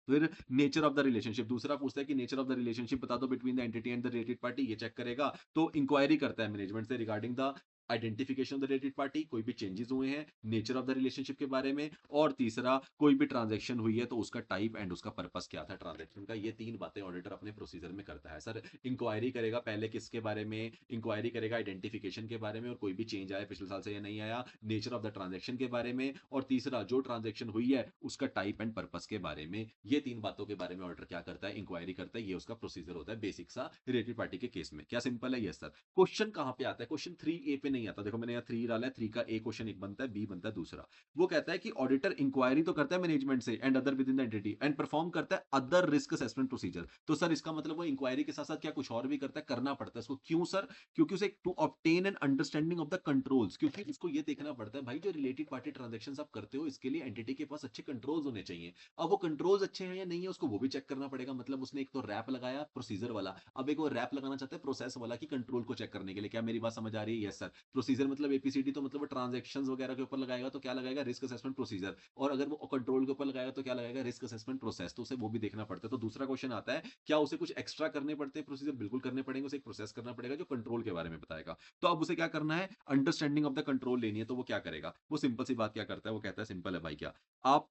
फिर नेचर ऑफ द रिलेशनशिप, दूसरा पूछता है कि नेचर ऑफ द रिलेशनशिप बता दो between the entity and the related party, ये चेक करेगा। तो इंक्वायरी करता है मैनेजमेंट से regarding the identification of the related party, कोई भी चेंजेस हुए हैं, नेचर ऑफ द रिलेशनशिप के बारे में, और तीसरा कोई भी ट्रांजैक्शन हुई है तो उसका टाइप एंड उसका पर्पस क्या था ट्रांजैक्शन का। ये तीन बातें ऑडिटर अपने प्रोसीजर में करता है। सर इंक्वायरी करेगा पहले किसके बारे में, इंक्वायरी करेगा आइडेंटिफिकेशन के बारे में और कोई भी चेंज आया पिछले साल से या नहीं आया, नेचर ऑफ द ट्रांजैक्शन के बारे में, और तीसरा जो ट्रांजैक्शन हुई है उसका टाइप एंड पर्पस के बारे में। ये तीन बातों के बारे में ऑडिटर क्या करता है, इंक्वायरी करता है। ये उसका प्रोसीजर होता है बेसिक सा रिलेटेड पार्टी के केस में। क्या सिंपल है? Yes sir. क्वेश्चन कहां पे आता है? क्वेश्चन 3A पे नहीं आता। देखो मैंने यहाँ 3 डाला है, 3 का ए क्वेश्चन एक बनता है, बी बनता है दूसरा। वो कहता है कि ऑडिटर इंक्वायरी तो करता है मैनेजमेंट से and other with in the entity and perform करता है अदर रिस्क असेसमेंट प्रोसीजर। तो सर इसका मतलब वो इंक्वायरी के साथ साथ क्या कुछ और भी करता है? करना पड़ता है उसको। क्यों सर? क्योंकि उसे to obtain an understanding of the controls, क्योंकि उसको ये देखना पड़ता है भाई जो रिलेटेड पार्टी ट्रांजेक्शन आप करते हो इसके लिए एंटिटी के पास अच्छे कंट्रोल्स होने चाहिए। अब वो कंट्रोल्स अच्छे हैं या नहीं है उसको वो भी चेक करना पड़ेगा। मतलब उसने एक तो रैप लगाया प्रोसीजर वाला, अब एक वो रैप लगाना चाहता है प्रोसेस वाला की कंट्रोल को चेक करने के लिए। क्या मेरी बात समझ आ रही है? Yes sir. प्रोसीजर मतलब एपीसीडी तो मतलब ट्रांजेक्शन वगैरह के ऊपर लगाएगा तो क्या लगाएगा? Risk assessment procedure. और अगर वो कंट्रोल के ऊपर लगाएगा तो क्या लगाएगा? Risk assessment process. तो उसे वो भी देखना पड़ता है। तो दूसरा क्वेश्चन आता है क्या उसे कुछ एक्स्ट्रा करने पड़ते हैं प्रोसीजर? बिल्कुल करने पड़ेंगे। उसे एक प्रोसेस करना पड़ेगा जो कंट्रोल के बारे में बताएगा। तो अब उसे क्या करना है? अंडरस्टैंडिंग ऑफ द कंट्रोल लेनी है। तो वो क्या करेगा? वो सिंपल सी बात क्या करता है? वो कहता है सिंपल है भाई क्या आप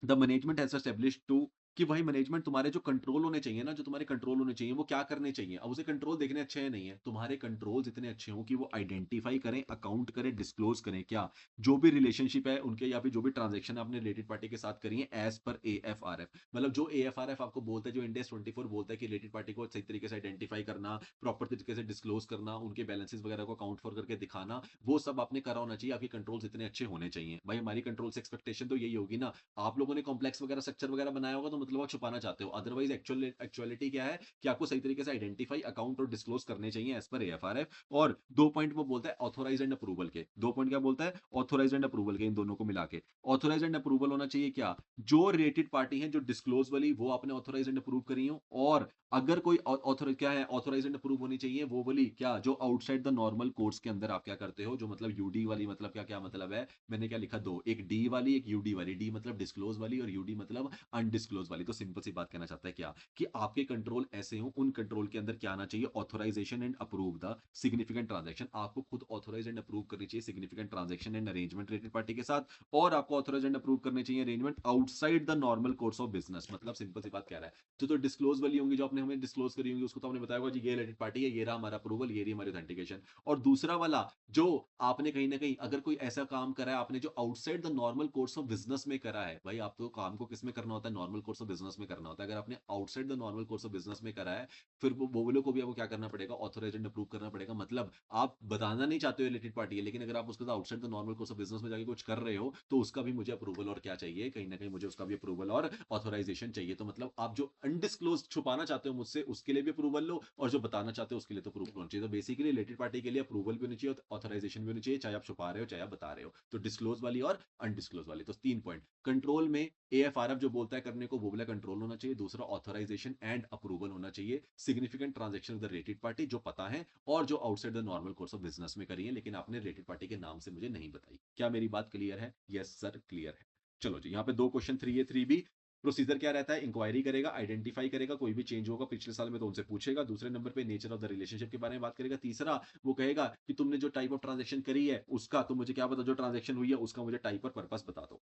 the management has established to कि भाई मैनेजमेंट तुम्हारे जो कंट्रोल होने चाहिए ना, जो तुम्हारे कंट्रोल होने चाहिए वो क्या करने चाहिए। अब उसे कंट्रोल देखने अच्छे हैं नहीं है, तुम्हारे कंट्रोल्स इतने अच्छे हों कि वो आइडेंटिफाई करें, अकाउंट करें, डिस्क्लोज करें क्या जो भी रिलेशनशिप है उनके या फिर जो भी ट्रांजेक्शन आपने रिलेटेड पार्टी के साथ करी है एज पर AFRF। मतलब जो AFRF आपको बोलता है, जो इंडेक्स 24 बोलता है कि रिलेटेड पार्टी को सही तरीके से आइडेंटिफाई करना, प्रॉपर तरीके से डिस्क्लोज करना, उनके बैलेंसेस वगैरह को अकाउंट फॉर करके दिखाना, वो सब आपने करा होना चाहिए। आपके कंट्रोल्स इतने अच्छे होने चाहिए। भाई हमारी कंट्रोल से एक्सपेक्टेशन तो यही होगी ना। आप लोगों ने कॉम्प्लेक्स वगैरह स्ट्रक्चर वगैरह बनाया होगा तो मतलब आप छुपाना चाहते हो। अदरवाइज एक्चुअलिटी क्या है कि आपको सही तरीके से आइडेंटिफाई, अकाउंट और डिस्क्लोज करने चाहिए एज पर AFRF। और 2 पॉइंट वो बोलता है ऑथोराइज्ड एंड अप्रूवल के। 2 पॉइंट क्या बोलता है? ऑथोराइज्ड एंड अप्रूवल के, इन दोनों को मिला के। ऑथोराइज्ड एंड अप्रूवल होना चाहिए क्या जो रिलेटेड पार्टी है जो डिस्क्लोज वाली वो आपने ऑथोराइज्ड एंड अप्रूव करी हो। और अगर कोई ऑथोराइज क्या है ऑथोराइज्ड एंड अप्रूव होनी चाहिए वो वाली क्या जो आउटसाइड द नॉर्मल कोर्स के अंदर आप क्या करते हो, जो मतलब यूडी वाली। मतलब क्या क्या मतलब है? मैंने क्या लिखा? दो, एक डी वाली एक यूडी वाली। डी मतलब डिस्क्लोज वाली और यूडी मतलब अनडिस्क्लोज वाली। तो सिंपल सी बात कहना चाहता है क्या कि आपके कंट्रोल ऐसे हो, उन कंट्रोल के अंदर क्या आना चाहिए? Authorisation and approve the significant transaction. आपको खुद ऑथोराइज एंड अप्रूव करनी चाहिए significant transaction and arrangement related party के साथ। और आपको ऑथोराइज एंड अप्रूव करने चाहिए arrangement outside the normal course of business. मतलब सिंपल सी बात कह रहा है जो डिस्क्लोज वाली होंगी, जो आपने हमें डिस्क्लोज करी होंगी, उसको तो हमने बताया होगा जी ये रिलेटेड पार्टी है, ये रहा हमारा अप्रूवल, ये रही हमारी ऑथेंटिकेशन। और दूसरा वाला जो आपने कहीं ना कहीं अगर कोई ऐसा काम करा है आपने जो outside the normal course of business में करा है। भाई आप तो काम को किस में करना होता है? नॉर्मल कोर्स ऑफ बिजनेस में करना होता है। अगर आपने outside the normal course of business में करा है फिर वो वालों को भी आपको क्या करना पड़ेगा? ऑथोराइज एंड अप्रूव करना पड़ेगा। मतलब आप बताना नहीं चाहते हो रिलेटेड पार्टी है, लेकिन अगर आप उसके साथ outside the normal course of business में जाके कुछ कर रहे हो तो उसका भी मुझे अप्रूवल और क्या चाहिए? कहीं ना कहीं मुझे उसका भी अप्रूवल और ऑथोराइजेशन चाहिए। तो मतलब आप जो अनडिस्क्लोज छुपाना चाहते हो मुझसे उसके लिए भी अप्रूवल लो और जो बताना चाहते हो उसके लिए तो अप्रूवल होना चाहिए। तो बेसिकली रिलेटेड पार्टी के लिए अप्रूवल भी होनी चाहिए और ऑथराइजेशन भी होनी चाहिए, चाहे आप छुपा रहे हो चाहे आप बता रहे हो। तो डिस्क्लोज वाली और अनडिस्क्लोज वाली। तो 3 पॉइंट कंट्रोल में AFRF जो बोलता है करने को वो वाला कंट्रोल होना चाहिए। दूसरा ऑथराइजेशन एंड अप्रूवल होना चाहिए। Significant transaction with the related party जो पता है और जो outside the normal course of business में करी है लेकिन आपने रिलेटेड पार्टी के नाम से मुझे नहीं बताई। क्या मेरी बात क्लियर है? यस सर क्लियर है। चलो जी यहाँ पे दो क्वेश्चन 3A 3B। प्रोसीजर क्या रहता है? इंक्वायरी करेगा, आइडेंटिफाई करेगा कोई भी चेंज होगा पिछले साल में तो उनसे पूछेगा। दूसरे नंबर पे नेचर ऑफ द रिलेशनशिप के बारे में बात करेगा। तीसरा वो कहेगा कि तुमने जो टाइप ऑफ ट्रांजेक्शन करी है उसका तुम मुझे क्या बता, जो ट्रांजेक्शन हुई है उसका मुझे टाइप और पर्पस बता दो।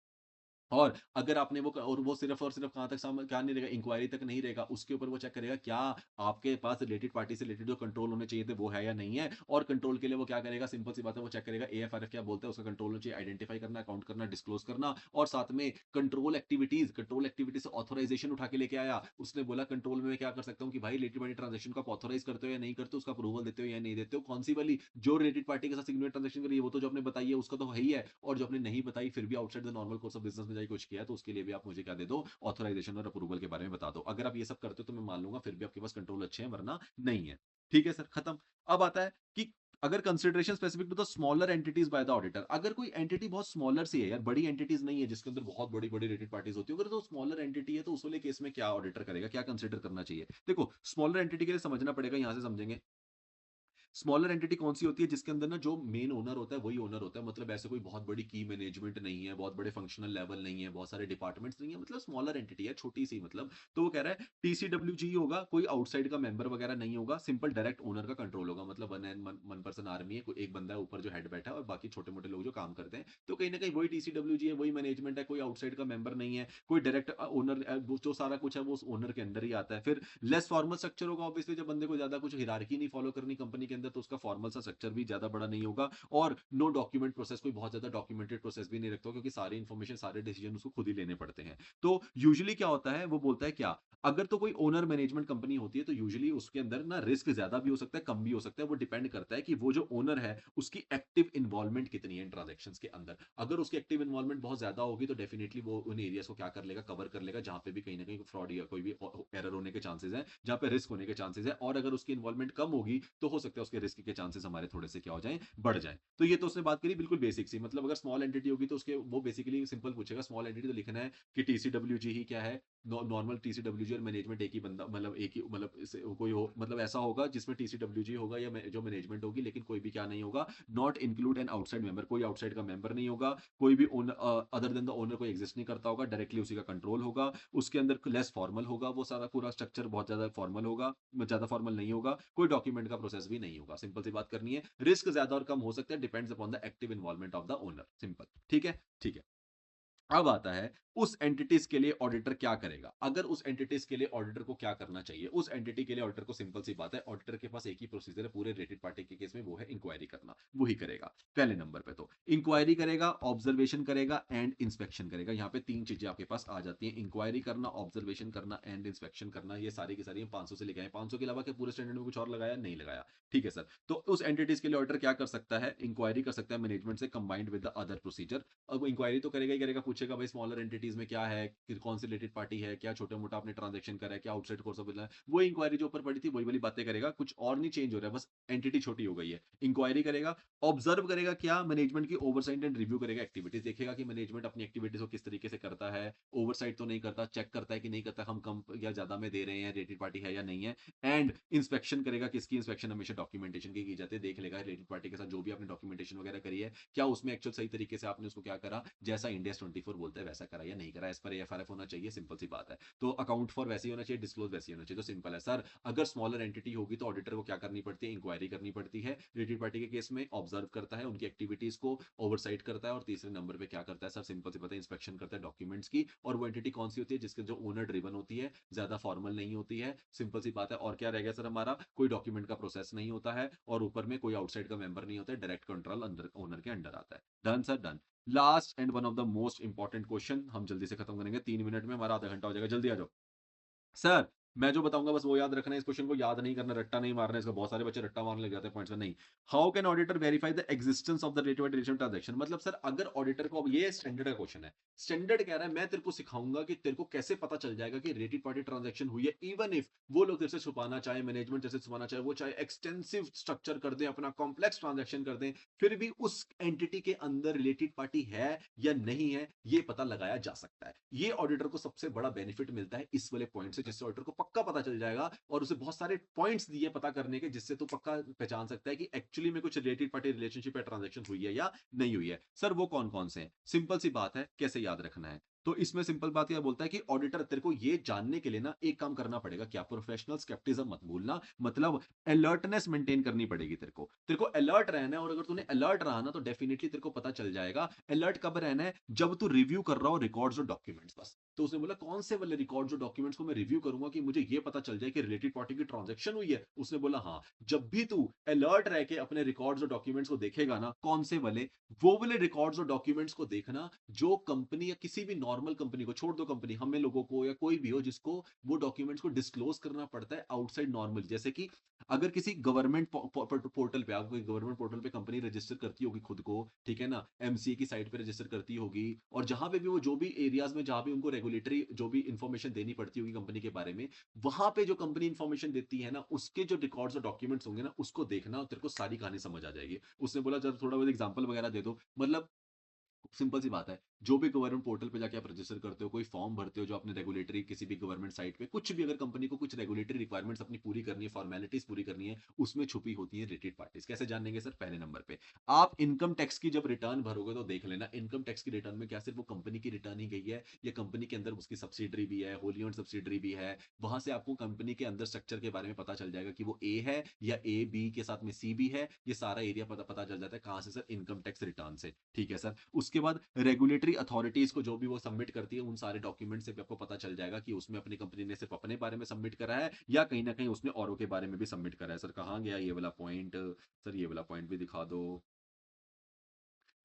और अगर आपने वो और वो सिर्फ और सिर्फ कहाँ तक क्या नहीं रहेगा, इंक्वायरी तक नहीं रहेगा, उसके ऊपर वो चेक करेगा क्या आपके पास रिलेटेड पार्टी से रिलेटेड जो कंट्रोल होने चाहिए थे वो है या नहीं है। और कंट्रोल के लिए वो क्या करेगा? सिंपल सी बात है वो चेक करेगा AFRF क्या बोलता है उसका कंट्रोल होना चाहिए, आइडेंटिफाई करना, अकाउंट करना, डिस्क्लोज करना। और साथ में कंट्रोल एक्टिविटीज से ऑथोराइजेशन उठा के लेके आया। उसने बोला कंट्रोल में मैं क्या कर सकता हूँ कि भाई रिलेटेड पार्टी ट्रांजेक्शन को आप ऑथोराइज करते हो या नहीं करते हो, उसका अप्रूवल देते हो या नहीं देते हो। कौन सी वाली? जो रिलेटेड पार्टी के साथ सिग्नेचर ट्रांजेक्शन करी है वो तो जो आपने बताई है उसका तो है ही है। और जो आपने नहीं बताई फिर भी outside the normal course of business में जाके कुछ किया तो उसके लिए भी आप मुझे क्या दे दो? ऑथराइजेशन और अप्रूवल के बारे में बता दो। अगर आप ये सब करते हो तो मैं मान लूंगा फिर भी आपके पास कंट्रोल अच्छे हैं, वरना नहीं है। ठीक है सर, खत्म। अब आता है कि अगर consideration specific to the smaller entities by the auditor, अगर कोई एंटिटी बहुत स्मॉलर सी है यार, बड़ी एंटिटीज नहीं है जिसके अंदर बहुत बड़ी बड़ी रेटेड पार्टीज होती है, अगर तो स्मॉलर एंटिटी है तो उस वाले केस में क्या ऑडिटर करेगा, क्या कंसिडर करना चाहिए? देखो स्मॉलर एंटिटी के लिए समझना पड़ेगा, यहां से समझेंगे। स्मॉलर एंटिटी कौन सी होती है? जिसके अंदर ना जो मेन ओनर होता है वही ओनर होता है, मतलब ऐसे कोई बहुत बड़ी की मैनेजमेंट नहीं है, बहुत बड़े फंक्शनल लेवल नहीं है, बहुत सारे डिपार्टमेंट्स नहीं है, मतलब स्मॉलर एंटिटी है, छोटी सी मतलब। तो वो कह रहा है टीसीडब्ल्यूजी होगा, कोई आउटसाइड का मेंबर वगैरह नहीं होगा, सिंपल डायरेक्ट ओनर का कंट्रोल होगा, मतलब वन पर्सन आर्मी है, कोई एक बंदा है ऊपर जो हेड बैठा है और बाकी छोटे मोटे लोग जो काम करते हैं, तो कहीं ना कहीं वही टीसीडब्ल्यूजी है, वही मैनेजमेंट है, कोई आउटसाइड का मेंबर नहीं है, कोई डायरेक्ट ओनर, जो सारा कुछ है वो उस ओनर के अंदर ही आता है। फिर लेस फॉर्मल स्ट्रक्चर होगा, ऑब्वियसली जब बंदे को ज्यादा कुछ हिरार्की नहीं फॉलो करनी कंपनी के अंदर, तो उसका फॉर्मल सा स्ट्रक्चर भी ज्यादा बड़ा नहीं होगा। और नो डॉक्यूमेंट प्रोसेस, कोई बहुत ज्यादा डॉक्यूमेंटेड प्रोसेस भी नहीं रखता हो, क्योंकि सारी इन्फॉर्मेशन, सारे डिसीजन उसको खुद ही लेने पड़ते हैं। तो यूजुअली क्या होता है, वो बोलता है क्या, अगर तो कोई ओनर मैनेजमेंट कंपनी होती है तो यूजुअली उसके अंदर ना रिस्क ज्यादा भी हो सकता है, कम भी हो सकता है, वो डिपेंड करता है कि वो जो ओनर है उसकी एक्टिव इन्वॉल्वमेंट कितनी है ट्रांजेक्शन के अंदर। अगर उसकी एक्टिव इन्वॉल्वमेंट बहुत ज्यादा होगी तो डेफिनेटली वो उन एरियाज को क्या कर लेगा, कवर कर लेगा, जहां पे भी कहीं ना कहीं फ्रॉड या कोई भी एरर होने के चांसेस है, जहां पे रिस्क होने के चांसेस है। और अगर उसकी इन्वॉल्वमेंट कम होगी तो हो सकता है उसके रिस्क के चांसेस हमारे थोड़े से क्या हो जाए, बढ़ जाए। तो ये तो उसने बात करी बिल्कुल बेसिक सी, मतलब अगर स्मॉल एंटिटी होगी तो उसके वो बेसिकली सिंपल पूछेगा, स्मॉल एंटिटी तो लिखना है कि टीसीडब्ल्यूजी ही क्या है, नॉर्मल टीसीडब्ल्यूजी और मैनेजमेंट एक ही बंदा, मतलब एक ही, मतलब कोई हो, मतलब ऐसा होगा जिसमें टीसीडब्ल्यूजी होगा या जो मैनेजमेंट होगी, लेकिन कोई भी क्या नहीं होगा, not include an outside member, कोई आउटसाइड का मेंबर नहीं होगा, कोई भी owner other than the owner कोई एग्जिस्ट नहीं करता होगा, डायरेक्टली उसी का कंट्रोल होगा। उसके अंदर लेस फॉर्मल होगा, वो सारा पूरा स्ट्रक्चर बहुत ज्यादा फॉर्मल होगा, ज्यादा फॉर्मल नहीं होगा, कोई डॉक्यूमेंट का प्रोसेस भी नहीं होगा, सिंपल सी बात करनी है। रिस्क ज्यादा और कम हो सकता है, depends upon the active involvement of the owner, simple. ठीक है, ठीक है। अब आता है उस एंटिटीज के लिए ऑडिटर क्या करेगा, अगर उस एंटिटीज के लिए ऑडिटर को क्या करना चाहिए। उस एंटिटी के लिए ऑडिटर को सिंपल सी बात है, ऑडिटर के पास एक ही प्रोसीजर है पूरे रिलेटेड पार्टी के केस में, वो है इंक्वायरी करना, वही करेगा। पहले नंबर पे तो इंक्वायरी करेगा, ऑब्जर्वेशन करेगा एंड इंस्पेक्शन करेगा। यहाँ पे तीन चीजें आपके पास आ जाती हैं, इंक्वायरी करना, ऑब्जर्वेशन करना एंड इंस्पेक्शन करना। ये सारी की सारी 500 से लेके आए, 500 के अलावा क्या पूरे स्टैंडर्ड में कुछ और लगाया, नहीं लगाया। ठीक है सर। तो उस एंटिटीज के लिए ऑडिटर क्या कर सकता है, इंक्वायरी कर सकता है मैनेजमेंट से combined with the other procedure. अब इंक्वायरी तो करेगा ही करेगा, पूछेगा भाई स्मॉलर एंटिटीज में क्या है, कौन सी रिलेटेड पार्टी है, क्या छोटा मोटा आपने ट्रांजेक्शन करा है, क्या आउटसाइड कोर्स ऑफ बिजनेस है, वो इंक्वायरी जो ऊपर पड़ी थी वही वाली बातें करेगा, कुछ और नहीं चेंज हो रहा है, बस एंटिटी छोटी हो गई है। इंक्वायरी करेगा, ऑब्जर्व करेगा क्या, मैनेजमेंट की ओवरसाइट एंड रिव्यू करेगा, एक्टिविटीज देखेगा कि मैनेजमेंट अपनी एक्टिविटीज को किस तरीके से करता है, ओवरसाइट तो नहीं करता, चेक करता है कि नहीं करता, हम कम या ज्यादा में दे रहे हैं, रिलेटेड पार्टी है या नहीं है। एंड इंस्पेक्शन करेगा, किसकी इंस्पेक्शन हमेशा डॉक्यूमेंटेशन की जाती है, देख लेगा रिलेटेड पार्टी के साथ जो भी आपने डॉक्यूमेंटेशन वगैरह करी है, क्या उसमें एक्चुअल सही तरीके से आपने उसको क्या करा, जैसा इंडिया 24 बोलता है वैसा करा या नहीं करा, इस पर एफआरएफ होना चाहिए, सिंपल सी बात है। तो अकाउंट फॉर वैसे ही होना चाहिए, डिस्क्लोज वैसे ही होना चाहिए, तो सिंपल है सर। अगर स्मॉलर एंटिटी होगी तो ऑडिटर को क्या करनी पड़ती है, इंक्वायरी करनी पड़ती है रिलेटेड पार्टी के केस में, ऑब्जर्व करता है उनकी एक्टिविटीज को, ओवरसाइट करता है, और तीसरे नंबर पे क्या करता है सर, सिंपल सी पता है, इंस्पेक्शन करता है डॉक्यूमेंट्स की। और वो एंटिटी कौन सी होती है, जिसके जो ओनर ड्रिवन होती है, ज्यादा फॉर्मल नहीं होती है, सिंपल सी बात है। और क्या रह गया सर हमारा, कोई डॉक्यूमेंट का प्रोसेस नहीं होता है, और ऊपर में कोई आउटसाइड का मेंबर नहीं होता है, डायरेक्ट कंट्रोल अंदर ओनर के अंडर आता है। Done sir, done. Last and one of the most important question, हम जल्दी से खत्म करेंगे, 3 मिनट में हमारा आधा घंटा हो जाएगा, जल्दी आ जाओ सर। मैं जो बताऊंगा बस वो याद रखना है, इस क्वेश्चन को याद नहीं करना, रट्टा नहीं मारना है इसका, बहुत सारे बच्चे रट्टा मारने लग जाते हैं पॉइंट्स में, नहीं। How can auditor verify the existence of the related transaction, मतलब सर अगर ऑडिटर को, अब ये स्टैंडर्ड का क्वेश्चन है, स्टैंडर्ड कह रहा है मैं तेरे को सिखाऊंगा कि तेरे को कैसे पता चल जाएगा कि रिलेटेड पार्टी ट्रांजैक्शन हुई है, इवन इफ वो लोग तेरे से छुपाना चाहे, मैनेजमेंट जैसे छुपाना चाहे, वो चाहे एक्सटेंसिव स्ट्रक्चर कर दे, अपना कॉम्प्लेक्स ट्रांजैक्शन कर दे, फिर भी उस एंटिटी के अंदर रिलेटेड पार्टी है या नहीं है, ये पता लगाया जा सकता है। ये ऑडिटर को सबसे बड़ा बेनिफिट मिलता है इस वाले पॉइंट से, जिससे ऑडिटर को पक्का पता चल जाएगा, और उसे बहुत सारे पॉइंट्स दिए पता करने के, जिससे तो पक्का पहचान सकता है कि एक्चुअली में कुछ रिलेटेड पार्टी रिलेशनशिप या ट्रांजैक्शन हुई है या नहीं हुई है। सर वो कौन कौन से हैं, सिंपल सी बात है, कैसे याद रखना है। तो इसमें सिंपल बात यह बोलता है कि ऑडिटर तेरे को ये जानने के लिए ना एक काम करना पड़ेगा, क्या, प्रोफेशनल स्केप्टिज्म मत भूलना, मतलब अलर्टनेस मेंटेन करनी पड़ेगी तेरे को अलर्ट रहना है। और अगर तूने अलर्ट रहा ना तो डेफिनेटली तेरे को पता चल जाएगा। अलर्ट कब रहना है, जब तू रिव्यू कर रहा हो रिकॉर्ड्स और डॉक्यूमेंट्स, बस। तो उसने बोला कौन से वाले रिकॉर्ड्स और डॉक्यूमेंट्स को मैं रिव्यू करूंगा कि मुझे ये पता चल जाए कि रिलेटेड पार्टी की ट्रांजैक्शन हुई है। उसने बोला हाँ, जब भी तू अलर्ट रह के अपने रिकॉर्ड्स और डॉक्यूमेंट्स को देखेगा ना, कौन से वाले, वो वाले रिकॉर्ड्स और डॉक्यूमेंट्स को देखना जो कंपनी या किसी भी नॉर्मल कंपनी को, छोड़ दो कंपनी, हमें लोगों को या कोई भी हो जिसको वो डॉक्यूमेंट्स को डिस्क्लोज करना पड़ता है आउटसाइड नॉर्मल, जैसे कि अगर किसी गवर्नमेंट पोर्टल पे, आपको गवर्नमेंट पोर्टल पे कंपनी रजिस्टर करती होगी खुद को, ठीक है ना, एमसीए की साइट पे रजिस्टर करती होगी, और जहां पे भी वो जो भी एरियाज में जहां भी उनको रेगुलेटरी जो भी इंफॉर्मेशन देनी पड़ती होगी कंपनी के बारे में, वहां पे जो कंपनी इंफॉर्मेशन देती है ना, उसके जो रिकॉर्ड्स और डॉक्यूमेंट्स होंगे ना, उसको देखना और तेरे को सारी कहानी समझ आ जाएगी। उसने बोला जब थोड़ा बहुत एग्जांपल वगैरह दे दो, मतलब सिंपल सी बात है, जो भी गवर्नमेंट पोर्टल पे जाके आप रजिस्टर करते हो, कोई फॉर्म भरते हो जो आपने रेगुलेटरी किसी भी गवर्नमेंट साइट पे, कुछ भी अगर कंपनी को कुछ रेगुलेटरी रिक्वायरमेंट्स अपनी पूरी करनी है, फॉर्मेलिटीज पूरी करनी है, उसमें छुपी होती है रिलेटेड पार्टीज। कैसे जानेंगे सर? पहले नंबर पे आप इनकम टैक्स की जब रिटर्न भरोगे तो देख लेना इनकम टैक्स की रिटर्न में क्या सिर्फ वो कंपनी की रिटर्न ही गई है, या कंपनी के अंदर उसकी सब्सिडरी भी है, होली ओन्ड सब्सिडरी भी है। वहां से आपको कंपनी के अंदर स्ट्रक्चर के बारे में पता चल जाएगा कि वो ए है या ए बी के साथ में सी भी है। ये सारा एरिया पता चल जाता है कहां से सर? इनकम टैक्स रिटर्न से। ठीक है सर। उसके बाद रेगुलेटरी अथॉरिटीज को जो भी वो सबमिट करती है, उन सारे डॉक्यूमेंट से भी आपको पता चल जाएगा कि उसमें अपनी कंपनी ने सिर्फ अपने बारे में सबमिट करा है या कहीं ना कहीं उसने औरों के बारे में भी सबमिट करा है। सर कहाँ गया ये वाला पॉइंट? सर ये वाला पॉइंट भी दिखा दो।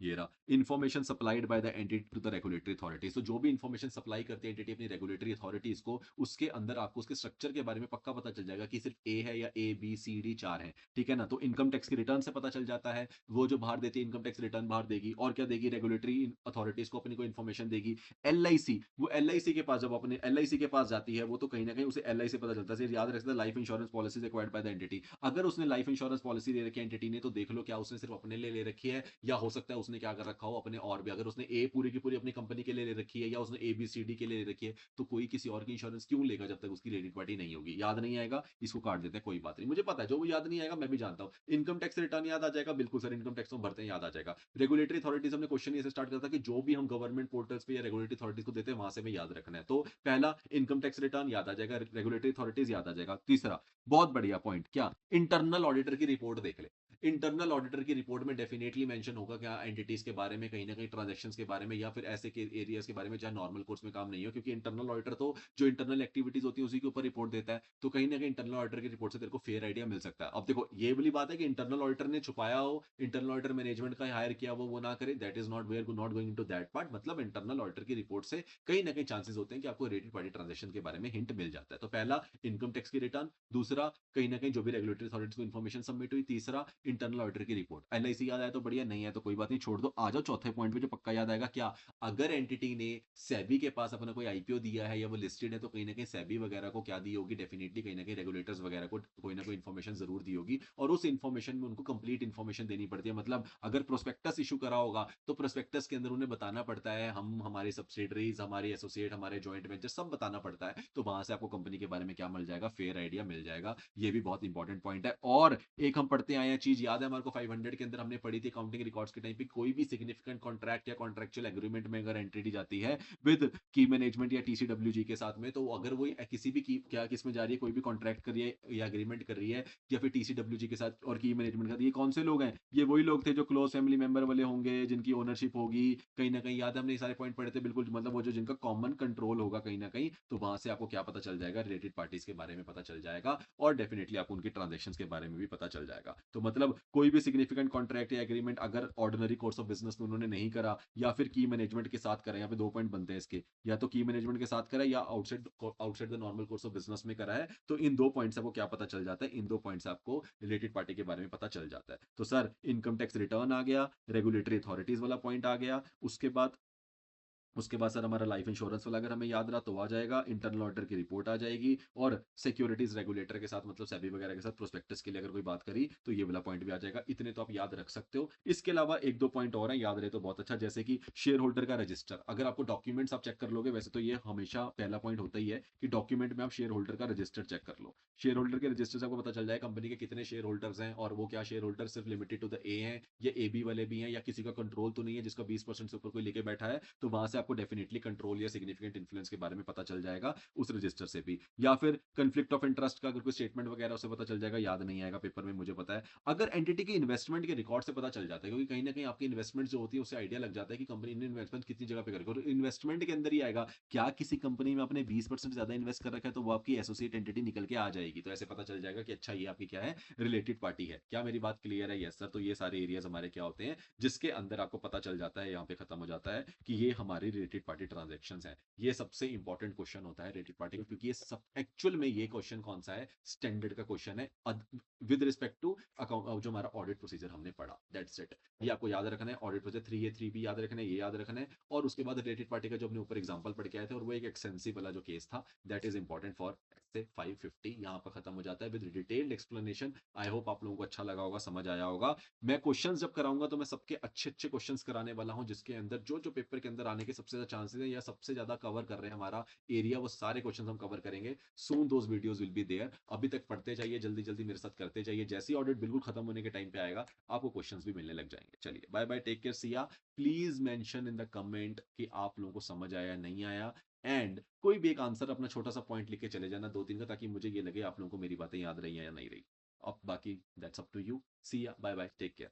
ये रहा, information supplied by the entity to the regulatory authorities. तो जो भी इन्फॉर्मेशन सप्लाई करती है एंटिटी अपनी रेगुलेटरी अथॉरिटीज को, उसके अंदर आपको उसके स्ट्रक्चर के बारे में पक्का पता चल जाएगा कि सिर्फ ए है या ए बी सी डी चार है। ठीक है ना? तो इनकम टैक्स की रिटर्न से पता चल जाता है, वो जो बाहर देती है इनकम टैक्स रिटर्न बाहर देगी, और क्या देगी? रेगुलेटरी अथॉरिटीज को अपनी को इन्फॉर्मेशन देगी। एल आई सी, वो एल आई सी के पास जब अपने एल आई सी के पास जाती है, वो तो कहीं ना कहीं उसे एल आई सी पता चलता है। याद रखना, life insurance policy acquired by the entity. अगर उसने लाइफ इंश्योरेंस पॉलिसी ले रखी है एंटिटी ने, तो देख लो क्या उसने सिर्फ अपने लिए ले रखी है, या हो सकता है उसने क्या कर रखा हो अपने और भी। अगर उसने ए पूरी की पूरी अपनी कंपनी के लिए ले रखी है, या उसने ए बी सी डी के लिए ले रखी है, तो कोई किसी और की इंश्योरेंस क्यों लेगा जब तक उसकी रिलेटेड पार्टी नहीं होगी? याद नहीं आएगा, इसको काट देते हैं, कोई बात नहीं। मुझे पता है जो भी याद नहीं आएगा मैं भी जानता हूँ। इनकम टैक्स रिटर्न याद आ जाएगा, बिल्कुल सर, इनकम टैक्स तो भरते हैं, याद आ जाएगा। रेगुलेटरी अथॉरिटीज, हमने क्वेश्चन ये से स्टार्ट करता कि जो भी हम गवर्नमेंट पोर्टल्स पे या रेगुलेटरी अथॉरिटीज को देते हैं वहां से हमें याद रखना है। तो पहला इनकम टैक्स रिटर्न याद आ जाएगा, रेगुलेटरी अथॉरिटीज याद आ जाएगा। तीसरा बहुत बढ़िया पॉइंट, क्या? इंटरनल ऑडिटर की रिपोर्ट देख ले। इंटरनल ऑडिटर की रिपोर्ट में डेफिनेटली मेंशन होगा क्या एंटिटीज के बारे में, कहीं ना कहीं ट्रांजैक्शंस के बारे में, या फिर ऐसे के एरियाज के बारे में जहां नॉर्मल कोर्स में काम नहीं हो, क्योंकि इंटरनल ऑडिटर तो जो इंटरनल एक्टिविटीज होती है उसी के ऊपर रिपोर्ट देता है। तो कहीं ना कहीं इंटरनल ऑडिटर की रिपोर्ट से तेरे को फेयर आइडिया मिल सकता है। अब देखो ये वाली बात है कि इंटरनल ऑडिटर ने छुपाया हो, इंटरनल ऑडिटर मैनेजमेंट का हायर किया वो ना करे, that is not, we're not going to that part. मतलब इंटरनल ऑडिटर की रिपोर्ट से कहीं ना कहीं चांसेस होते हैं कि आपको रिलेटेड पार्टी ट्रांजेक्शन के बारे में हिंट मिल जाता है। तो पहला इनकम टैक्स की रिटर्न, दूसरा कहीं ना कहीं जो भी रेगुलेटरी अथॉरिटीज को इन्फॉर्मेशन सबमिट हुई, तीसरा इंटरनल ऑडिटर की रिपोर्ट। एल आई सी याद आया तो बढ़िया, नहीं है तो कोई बात नहीं, छोड़ दो। आ जाओ चौथे पॉइंट पे जो पक्का याद आएगा, क्या? अगर एंटिटी ने सेबी के पास अपना कोई आईपीओ दिया है या वो लिस्टेड है, तो कहीं ना कहीं सेबी वगैरह को क्या दी होगी? डेफिनेटली कहीं ना कहीं रेगुलेटर्स वगैरह को कोई ना कोई इन्फॉर्मेशन जरूर दी होगी, और उस इन्फॉर्मेशन में उनको कंप्लीट इन्फॉर्मेशन देनी पड़ती है। मतलब अगर प्रोस्पेक्टस इशू करा होगा तो प्रोस्पेक्टस के अंदर उन्हें बताना पड़ता है, हम हमारे सब्सिडरीज, हमारे एसोसिएट, हमारे जॉइंट वेंचर सब बताना पड़ता है। तो वहां से आपको कंपनी के बारे में क्या मिल जाएगा? फेयर आइडिया मिल जाएगा। ये भी बहुत इंपॉर्टेंट पॉइंट है। और एक हम पढ़ते आए हैं चीज, याद है हमारे को 500 के अंदर हमने पढ़ी थी अकाउंटिंग रिकॉर्ड्स के टाइम पे, कोई भी सिग्निफिकेंट कॉन्ट्रैक्ट या कॉन्ट्रेक्चुअल एग्रीमेंट में अगर एंटिटी जाती है विद की मैनेजमेंट या टीसीडब्ल्यूजी के साथ में, तो अगर वो किसी भी की क्या किस में जा रही है, कोई भी कॉन्ट्रैक्ट कर रही है या एग्रीमेंट कर रही है, या फिर टीसीडब्ल्यूजी के साथ और की मैनेजमेंट का, ये कौन से लोग हैं? ये वही लोग थे जो क्लोज फैमिली मेंबर वाले होंगे, जिनकी ओनरशिप होगी। कहीं ना कहीं याद है हमने ये सारे पॉइंट पढ़े थे, बिल्कुल मतलब वो जो जिनका कॉमन कंट्रोल होगा कहीं ना कहीं, तो वहां से आपको क्या पता चल जाएगा? रिलेटेड पार्टीज के बारे में पता चल जाएगा, और डेफिनेटली आपको उनकी ट्रांजेक्शन के बारे में भी पता चल जाएगा। तो मतलब कोई भी सिग्निफिकेंट कॉन्ट्रैक्ट या एग्रीमेंट अगर ऑर्डिनरी कोर्स ऑफ बिजनेस में उन्होंने नहीं करा, या फिर की मैनेजमेंट के साथ करा, यहाँ पे दो पॉइंट बनते हैं इसके, या तो की मैनेजमेंट के साथ करा या outside outside the normal course of business में करा है, तो इन दो पॉइंट से आपको क्या पता चल जाता है? इन दो पॉइंट से आपको रिलेटेड पार्टी के बारे में पता चल जाता है। तो सर इनकम टैक्स रिटर्न आ गया, रेगुलेटरी अथॉरिटीज वाला पॉइंट आ गया, उसके बाद सर हमारा लाइफ इंश्योरेंस वाला अगर हमें याद रहा तो आ जाएगा, इंटरनल ऑडिटर की रिपोर्ट आ जाएगी, और सिक्योरिटीज रेगुलेटर के साथ मतलब सेबी वगैरह के साथ प्रोस्पेक्टस के लिए अगर कोई बात करी तो ये वाला पॉइंट भी आ जाएगा। इतने तो आप याद रख सकते हो। इसके अलावा एक दो पॉइंट और हैं, याद रहे तो बहुत अच्छा, जैसे कि शेयर होल्डर का रजिस्टर। अगर आपको डॉक्यूमेंट्स आप चेक कर लोगे, वैसे तो ये हमेशा पहला पॉइंट होता ही है कि डॉक्यूमेंट में आप शेयर होल्डर का रजिस्टर चेक कर लो। शेयर होल्डर के रजिस्टर से आपको पता चल जाए कंपनी के कितने शेयर होल्डर्स हैं, और वो क्या शेयर होल्डर सिर्फ लिमिटेड टू द ए हैं या ए बी वाले भी हैं, या किसी का कंट्रोल तो नहीं है जिसका 20% से ऊपर कोई लेके बैठा है। तो वहां से आपको डेफिनेटली कंट्रोल या सिग्निफिकेंट इन्फ्लुएंस के बारे में पता चल जाएगा उस रजिस्टर से भी। या फिर कंफ्लिक्ट ऑफ इंटरेस्ट का अगर कोई स्टेटमेंट वगैरह उसे पता चल जाएगा, याद नहीं आएगा पेपर में मुझे पता है। अगर एंटिटी के इन्वेस्टमेंट के रिकॉर्ड से पता चल जाता है, क्योंकि कहीं ना कहीं आपकी इन्वेस्टमेंट जो होती है उससे आइडिया लग जाता है कि कंपनी ने इन्वेस्टमेंट कितनी जगह पे करेगी, और इन्वेस्टमेंट के अंदर ही आएगा क्या किसी कंपनी में आपने 20% ज्यादा इन्वेस्ट कर रखा है, तो वो आपकी एसोसिएट एंटिटी निकल के आ जाएगी। तो ऐसे पता चल जाएगा कि अच्छा ये आपकी क्या है? रिलेटेड पार्टी है। क्या मेरी बात क्लियर है? Yes sir. तो ये सारे एरियाज हमारे क्या होते हैं जिसके अंदर आपको पता चल जाता है, यहाँ पे खत्म हो जाता है कि ये हमारे हमारी रिलेटेड पार्टी ट्रांजैक्शंस हैं। ये सबसे इंपॉर्टेंट क्वेश्चन होता है रिलेटेड पार्टी का, क्योंकि ये सब एक्चुअल में ये क्वेश्चन कौन सा है, स्टैंडर्ड का क्वेश्चन है विद रिस्पेक्ट टू अकाउंट, जो हमारा ऑडिट प्रोसीजर हमने पढ़ा, दैट्स इट। ये आपको याद रखना है, ऑडिट प्रोसीजर 3A 3B याद रखना है, ये याद रखना है। और उसके बाद रिलेटेड पार्टी का जो अपने ऊपर एग्जांपल पढ़ के आए थे, और वो एक एक्सटेंसिव वाला जो केस था, दैट इज इंपॉर्टेंट फॉर 550। यहाँ पर खत्म हो जाता है with detailed explanation. I hope आप लोगों को अच्छा लगा होगा, समझ आया होगा। मैं क्वेश्चंस जब कराऊंगा तो मैं सबके अच्छे अच्छे क्वेश्चंस कराने वाला हूं, जिसके अंदर जो जो पेपर के अंदर आने के सबसे ज्यादा चांसेस है या सबसे ज्यादा कवर कर रहे हैं हमारा एरिया, वो सारे क्वेश्चंस हम कवर करेंगे। Soon those videos will be there. अभी तक पढ़ते जाइए, जल्दी जल्दी मेरे साथ करते जाइए, जैसे ही ऑडिट बिल्कुल खत्म होने के टाइम पे आएगा आपको क्वेश्चंस भी मिलने लग जाएंगे। चलिए bye bye, take care, Siya. Please mention in the comment कि आप लोगों को समझ आया नहीं आया, एंड कोई भी एक आंसर अपना छोटा सा पॉइंट लिख के चले जाना 2-3 का, ताकि मुझे ये लगे आप लोगों को मेरी बातें याद रही हैं या नहीं रही। अब बाकी दैट्स अप टू यू। सी या, बाय बाय, टेक केयर।